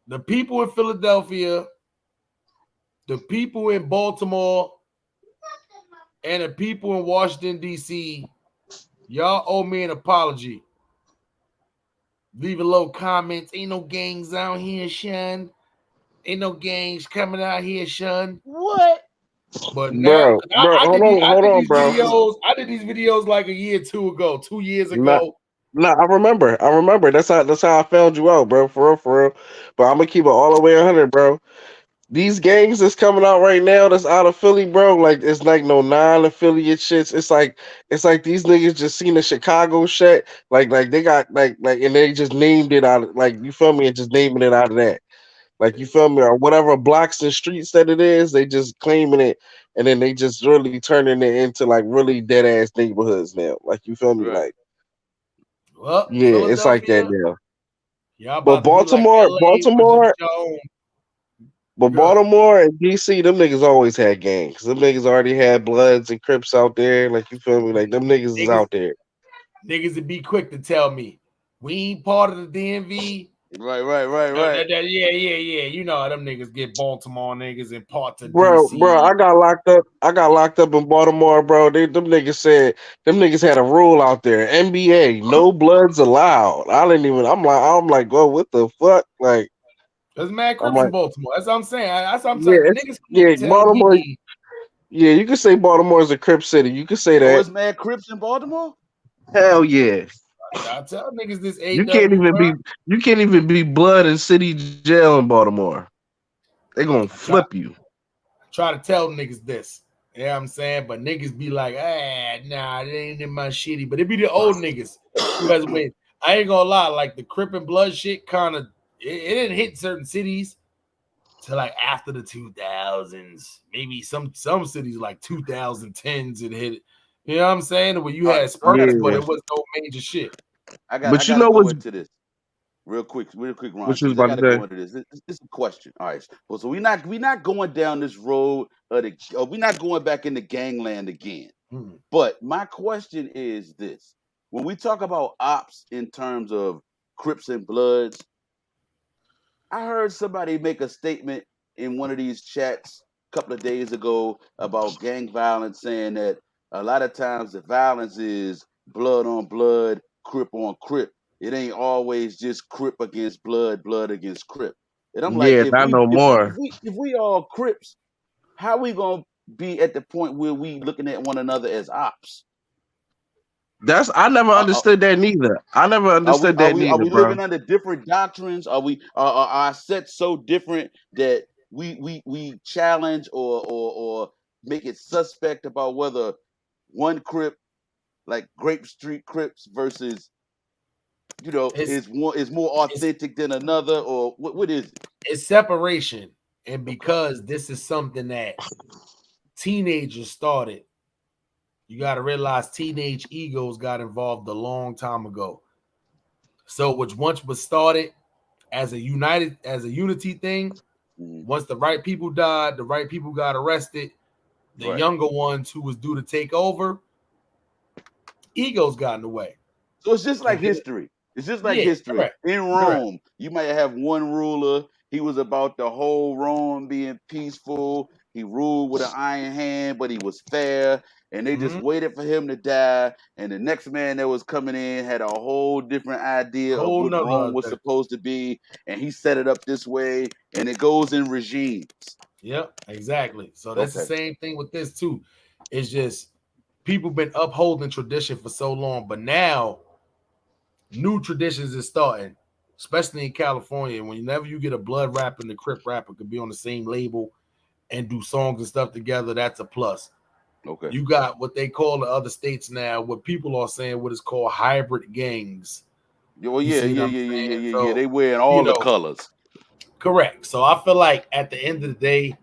The people in Philadelphia, the people in Baltimore, and the people in Washington, D.C., y'all owe me an apology. Leave a little comments. Ain't no gangs out here, son. Ain't no gangs coming out here, son. What? But now, I did hold on, these bro. videos. I did these videos like a year, 2 years ago. Nah, I remember. That's how I found you out, bro. For real. But I'm gonna keep it all the way 100, bro. These gangs that's coming out right now that's out of Philly, bro, like it's like no non-affiliate shits. It's like these niggas just seen the Chicago shit, like they got like and they just named it out, like you feel me, and just naming it out of that. Like you feel me, or whatever blocks and streets that it is, they just claiming it and then they just really turning it into like really dead ass neighborhoods now. Like you feel me? Right. Like well, yeah, it's like that now. Y'all But about to be like LA, Baltimore, y'all own. but Baltimore and DC, them niggas always had gangs. Them niggas already had Bloods and Crips out there. Like you feel me? Like them niggas is out there. Niggas would be quick to tell me we ain't part of the DMV. Right. Yeah. You know how them niggas get Baltimore niggas and parts of Bro, DC. I got locked up in Baltimore, bro. Them niggas said them niggas had a rule out there. NBA, no bloods allowed. I'm like, well, what the fuck? Like there's mad Crips like, in Baltimore. That's what I'm saying. That's what I'm yeah, saying. Niggas can't tell Baltimore. me. Yeah, you can say Baltimore is a Crip city. You can say Oh, that. it's mad Crips in Baltimore? Hell yeah. I tell niggas this AW. You can't even be blood in city jail in Baltimore. They gonna flip you. Try to tell niggas this. You know what I'm saying? But niggas be like, nah, it ain't in my shitty. But it be the old niggas. Because when I ain't gonna lie, like the Crip and Blood shit kind of it didn't hit certain cities till like after the 2000s. Maybe some cities like 2010s it hit it. You know what I'm saying? Where you had spurts, but it was no major shit. I gotta go into this real quick, Ron. What you was I about gotta to say? go into this. This is a question. All right. Well, so we're not going down this road we're not going back into gangland again. But my question is this: when we talk about ops in terms of Crips and Bloods, I heard somebody make a statement in one of these chats a couple of days ago about gang violence, saying that a lot of times the violence is blood on blood, Crip on Crip. It ain't always just Crip against blood, blood against Crip. And I'm like, Yeah, not no more. if we all Crips, how we gonna be at the point where we looking at one another as ops? I never understood that neither. I never understood that Are neither, we bro. living under different doctrines? Are our sets so different that we challenge or make it suspect about whether one Crip, like Grape Street Crips versus is more authentic than another, or what is it? It's separation. And because this is something that teenagers started, you got to realize teenage egos got involved a long time ago. So which once was started as a unity thing, once the right people died, the right people got arrested, the younger ones who was due to take over, egos got in the way. So it's just like history. It's just like history. Correct. In Rome, you might have one ruler. He was about the whole Rome being peaceful. He ruled with an iron hand, but he was fair. And they just waited for him to die. And the next man that was coming in had a whole different idea of what Rome was supposed to be. And he set it up this way. And it goes in regimes. Yep, exactly. So that's the same thing with this too. It's just people been upholding tradition for so long, but now new traditions is starting, especially in California. Whenever you get a blood rapper and the Crip rapper could be on the same label and do songs and stuff together, that's a plus. Okay. You got what they call in other states now, what people are saying, what is called hybrid gangs. Well, yeah. They wearing all the colors. Correct. So I feel like at the end of the day,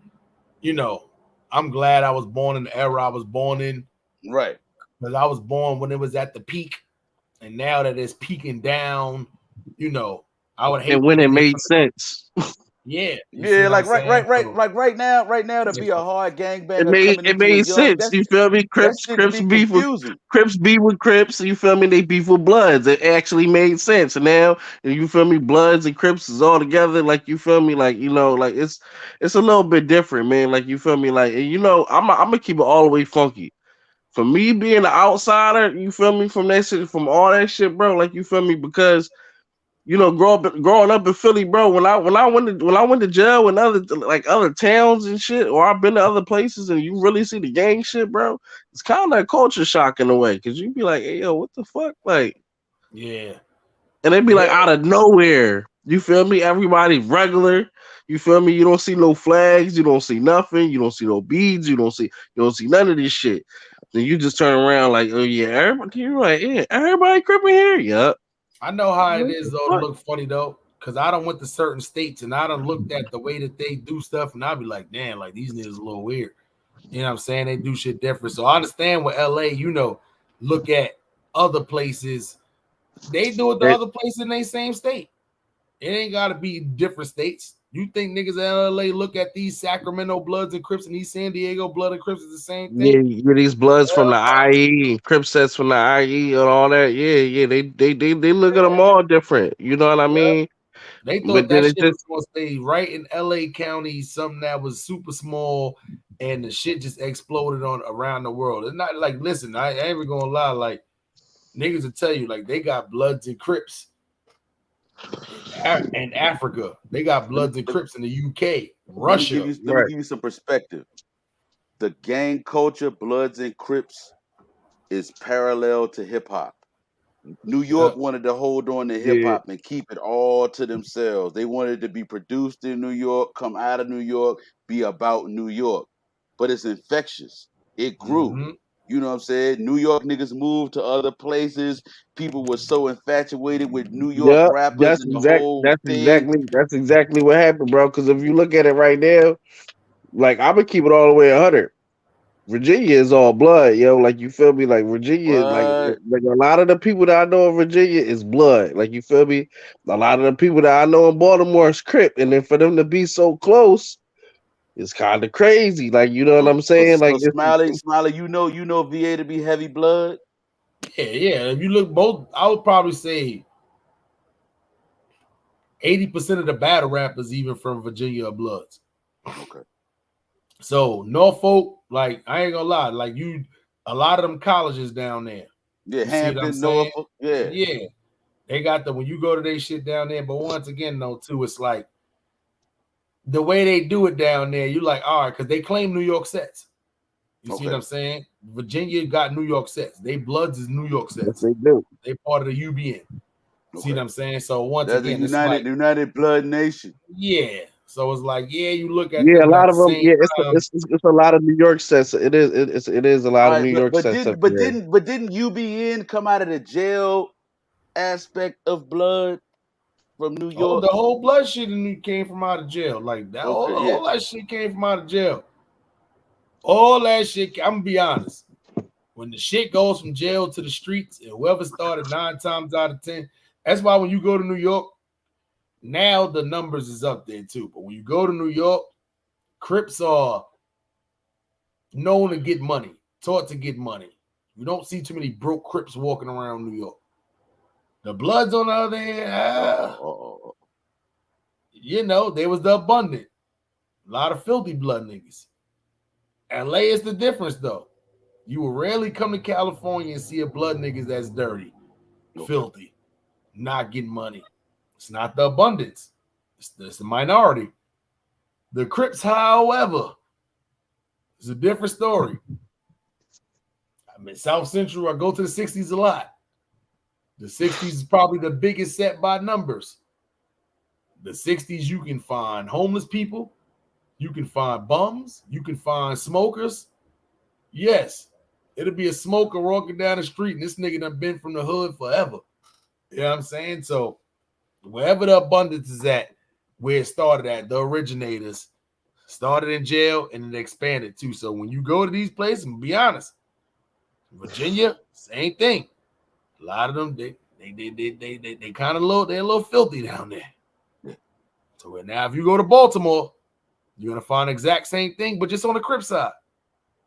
I'm glad I was born in the era I was born in. Right. Because I was born when it was at the peak. And now that it's peaking down, I would hate. And when it made sense. Yeah, like right now to be a hard gangbanger coming It into a made young, sense. You feel me? that shit be confusing. Crips beef with Crips. You feel me? They beef with Bloods. It actually made sense. And now you feel me? Bloods and Crips is all together. Like you feel me? Like like it's a little bit different, man. Like you feel me? Like I'm gonna keep it all the way funky. For me being an outsider, you feel me? From that shit, from all that shit, bro. Like you feel me? Because growing up in Philly, bro. When I went to jail in other towns and shit, or I've been to other places, and you really see the gang shit, bro. It's kind of a culture shock in a way, because you be like, hey, yo, what the fuck, like, yeah, and they be like out of nowhere. You feel me? Everybody regular. You feel me? You don't see no flags. You don't see nothing. You don't see no beads. You don't see none of this shit. Then you just turn around like, oh yeah, everybody. You're like, yeah, everybody cripping here. Yup. I know how it is though to look funny though, because I done went to certain states and I done looked at the way that they do stuff, and I be like, damn, like these niggas a little weird. You know what I'm saying? They do shit different. So I understand with LA, look at other places. They do it to other places in their same state. It ain't gotta be different states. You think niggas in LA look at these Sacramento Bloods and Crips and these San Diego Blood and Crips is the same thing? Yeah, these Bloods from the IE and Crip sets from the IE and all that. Yeah, they look at them all different. You know what I mean? They thought But then that it shit was just gonna stay right in LA County, something that was super small, and the shit just exploded on around the world. It's not like, listen, I ain't even gonna lie, like niggas will tell you, like they got Bloods and Crips in Africa. They got Bloods and Crips in the UK, Russia. Let me give you some perspective. The gang culture, Bloods and Crips, is parallel to hip hop. New York wanted to hold on to hip hop and keep it all to themselves. They wanted to be produced in New York, come out of New York, be about New York. But it's infectious. It grew. Mm-hmm. You know what I'm saying? New York niggas moved to other places. People were so infatuated with New York rappers and the whole thing. that's exactly what happened, bro. Because if you look at it right now, like I'm gonna keep it all the way 100. Virginia is all blood, yo. Like you feel me? Like Virginia, like What? a lot of the people that I know in Virginia is blood. Like you feel me? A lot of the people that I know in Baltimore is Crip, and then for them to be so close, it's kind of crazy. Like you know what I'm saying? Like So Smiley, you know VA to be heavy blood? Yeah. If you look both, I would probably say 80% of the battle rappers, even from Virginia, are Bloods. Okay. So Norfolk, like I ain't gonna lie, like a lot of them colleges down there. Yeah, you Hampton, Norfolk. Yeah. They got when you go to their shit down there. But once again, though, too, it's like the way they do it down there, you like, all right, because they claim New York sets. You see what I'm saying? Virginia got New York sets. They Bloods is New York sets. Yes, they do. They part of the UBN. See what I'm saying? So once That's again, the United Blood Nation. Yeah. So it's like, you look at a them lot at of the them. same Yeah, time. it's a lot of New York sets. It is a lot All of right, New York but sets up didn't there. didn't UBN come out of the jail aspect of blood from New York? The whole blood shit came from out of jail. Like that, all that shit came from out of jail. All that shit. I'm gonna be honest. When the shit goes from jail to the streets, and whoever started 9 times out of 10, that's why when you go to New York, now the numbers is up there too. But when you go to New York, Crips are known to get money, taught to get money. You don't see too many broke Crips walking around New York. The Bloods, on the other hand, they was the abundant. A lot of filthy blood niggas. LA is the difference, though. You will rarely come to California and see a blood niggas that's dirty, filthy, not getting money. It's not the abundance. It's the minority. The Crips, however, is a different story. I'm in South Central. I go to the 60s a lot. The 60s is probably the biggest set by numbers. The 60s, you can find homeless people. You can find bums. You can find smokers. Yes, it'll be a smoker walking down the street, and this nigga done been from the hood forever. You know what I'm saying? So wherever the abundance is at, where it started at, the originators started in jail and it expanded too. So when you go to these places, and be honest, Virginia, same thing. A lot of them, they kind of they're a little filthy down there. So now if you go to Baltimore, you're gonna find the exact same thing, but just on the Crip side.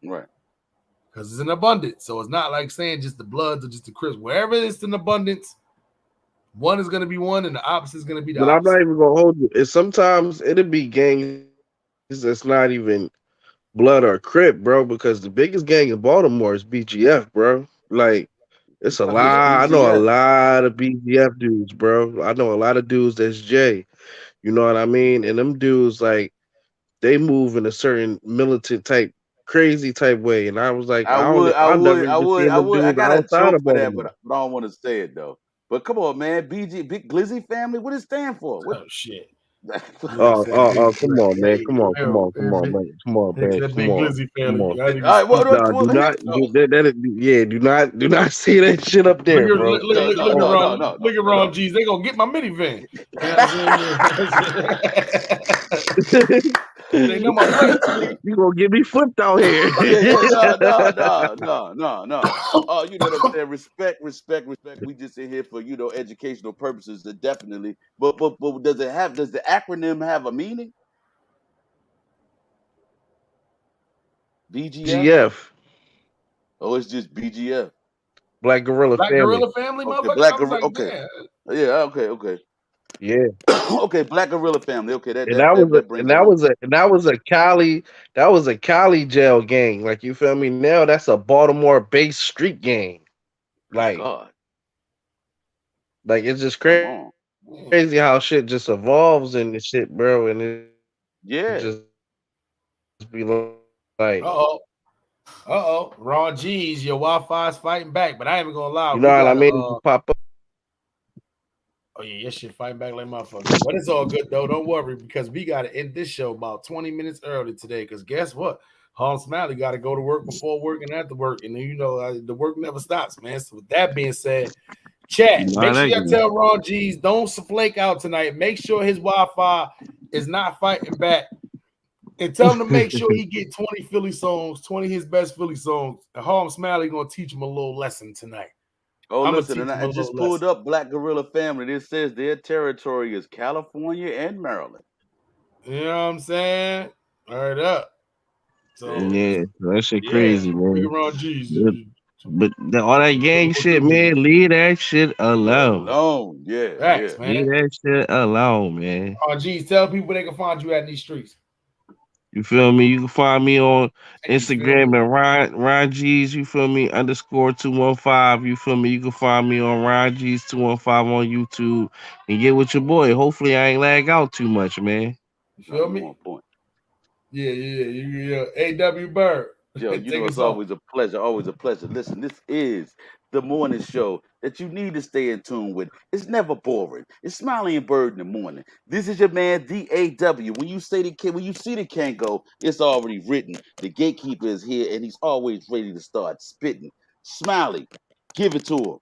Right. Because it's in abundance. So it's not like saying just the Bloods or just the Crips. Wherever it's in abundance, one is gonna be one and the opposite is gonna be the But I'm opposite. not even gonna hold you. And sometimes it'll be gangs that's not even Blood or Crip, bro, because the biggest gang in Baltimore is BGF, bro. Like, it's a Yeah, lot. I know a BGF. lot of BGF dudes, bro. I know a lot of dudes that's J. You know what I mean? And them dudes, like, they move in a certain militant type, crazy type way. And I was like, I never even seen them I dudes got a outside joke of for that, Baltimore. but I don't want to say it though. But come on, man, BG, Big Glizzy family, what does it stand for? What? Oh shit. Come on, man. Come on, man. Come on, man. That Come big on. Glizzy Come family. on. I didn't even All right, speak. Nah, do not do not say that shit up Look there, at bro. look at Ron G's. They gonna get my minivan. You know what I'm saying? They know my brakes. You gonna get me flipped out here. No. Oh, you know what I'm saying? Respect. We just in here for educational purposes, definitely. But does the acronym have a meaning? BGF? GF. Oh, it's just BGF. Black Gorilla Black Family. Gorilla Family, Okay, motherfucker. Black I was Gorilla. like, Okay, damn. yeah, okay. Yeah. Okay, Black Gorilla Family. Okay, And that was that brings a little. that was a Cali jail gang. Like, you feel me? Now that's a Baltimore based street gang. Like God, it's just come crazy on. how shit just evolves and the shit, bro. And it Yeah. just be like, Ron G's, your Wi-Fi's fighting back, but I ain't even gonna lie. you We know what I got mean? Pop up. oh yeah, your shit fighting back like motherfucker. But it's all good though. Don't worry, because we gotta end this show about 20 minutes early today. Because guess what? Smiley got to go to work before work and after work, and the work never stops, man. So with that being said, chat, make sure you tell Ron G's don't flake out tonight. Make sure his Wi-Fi is not fighting back. And tell him to make sure he get 20 Philly songs, 20 his best Philly songs. And Smiley gonna teach him a little lesson tonight. Oh, listen, and I just pulled up Black Gorilla Family. This says their territory is California and Maryland. You know what I'm saying? Word up. So Yeah, that shit crazy, man. Ron G's. But all that gang shit, man, leave that shit alone. Alone, yeah. Thanks, man. Leave that shit alone, man. Ron G's, tell people they can find you out in these streets. You feel me? You can find me on Instagram and Ron G's, you feel me, _215. You feel me? You can find me on Ron G's 215 on YouTube and get with your boy. Hopefully I ain't lag out too much, man. You feel me? On point. Yeah. A.W. Byrd. Yo, it's always a pleasure. Listen, this is the morning show that you need to stay in tune with. It's never boring. It's Smiley and Byrd in the morning. This is your man, DAW. When you see the Kango, it's already written. The gatekeeper is here, and he's always ready to start spitting. Smiley, give it to him.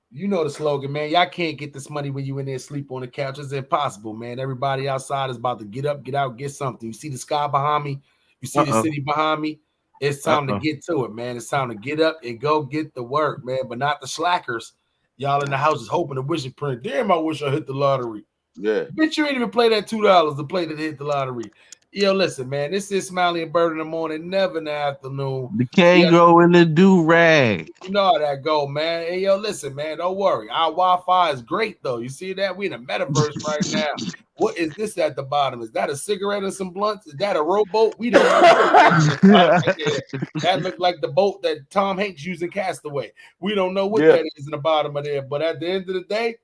You know the slogan, man. Y'all can't get this money when you in there sleep on the couch. It's impossible, man. Everybody outside is about to get up, get out, get something. You see the sky behind me. You see the city behind me. It's time to get to it, man. It's time to get up and go get the work, man. But not the slackers. Y'all in the house is hoping to wish it print. Damn, I wish I hit the lottery. Yeah. Bitch, you ain't even play that $2 to play to hit the lottery. Yo, listen, man. This is Smiley and Byrd in the morning, never in the afternoon. The Kango and the do-rag. You know how that go, man. Hey, yo, listen, man. Don't worry. Our Wi-Fi is great, though. You see that? We in a metaverse right now. What is this at the bottom? Is that a cigarette and some blunts? Is that a rowboat? We don't know. That looked like the boat that Tom Hanks used in Castaway. We don't know what that is in the bottom of there. But at the end of the day,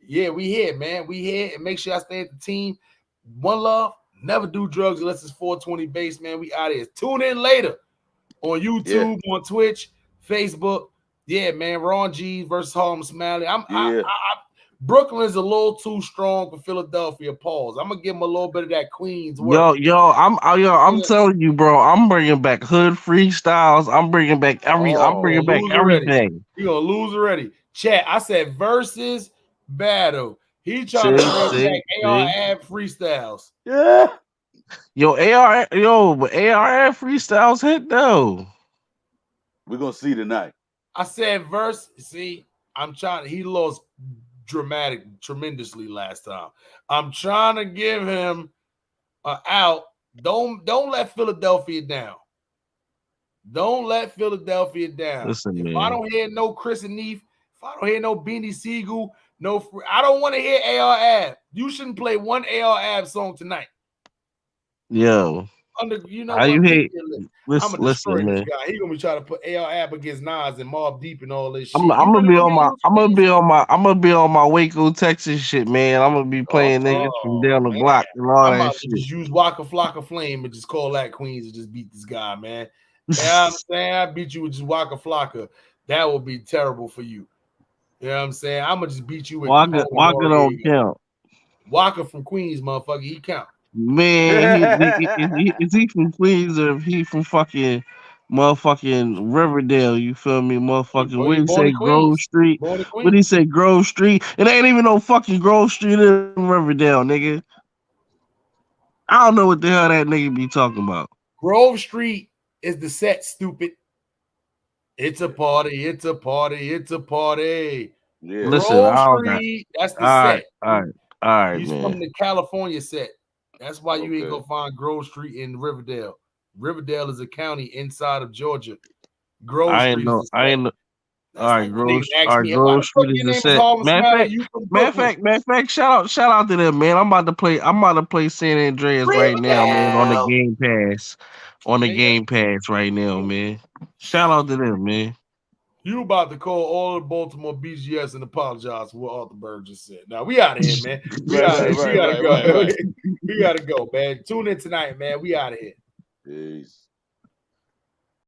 yeah, we here, man. We here. And make sure I stay at the team. One love. Never do drugs unless it's 420 base, man. We out here. Tune in later on YouTube, on Twitch, Facebook. Yeah, man. Ron G versus Smiley. Brooklyn's a little too strong for Philadelphia. Pause. I'm gonna give him a little bit of that Queens work. I'm telling you, bro. I'm bringing back hood freestyles. I'm bringing back everything. You gonna lose already? Chat. I said versus battle. He trying to bring back AR ad freestyles. Yeah. But AR freestyles hit though. We're gonna see tonight. I said verse. See, I'm trying. He lost tremendously last time. I'm trying to give him an out. Don't let Philadelphia down. Don't let Philadelphia down. Listen, if man. I don't hear no Chris and Neef, if I don't hear no Beanie Siegel, I don't want to hear AR Ab. You shouldn't play one AR Ab song tonight. Yo. You know how what? you hate? I'm gonna destroy Listen, this man. guy. He gonna be trying to put AR Ab against Nas and Mobb Deep and all this shit. I'm gonna be on my Waco, Texas shit, man. I'm gonna be playing niggas from down the block and all I'm that about shit. to just use Waka Flocka Flame and just call that Queens and just beat this guy, man. You know what I'm saying? I beat you with just Waka Flocka. That would be terrible for you. You know what I'm saying? I'm gonna just beat you with Waka don't count. Waka from Queens, motherfucker. He count. Man, is he from Queens or if he from fucking motherfucking Riverdale? You feel me, motherfucking? What he say, Grove Street? What he say, Grove Street? It ain't even no fucking Grove Street in Riverdale, nigga. I don't know what the hell that nigga be talking about. Grove Street is the set, stupid. It's a party. It's a party. It's a party. Yeah. Listen, Grove Street. That's the set. All right, He's man. from the California set. That's why you ain't Okay. gonna find Grove Street in Riverdale. Riverdale is a county inside of Georgia. Grove Street is the set. All right, Grove Grove Street is the set. Matter of fact, shout out to them, man. I'm about to play San Andreas right now, man, on the Game Pass. Game Pass right now, man. Shout out to them, man. You about to call all of Baltimore BGS and apologize for what Arthur Byrd just said. Now we out of here, man. We gotta go. We gotta go, man. Tune in tonight, man. We out of here. Peace.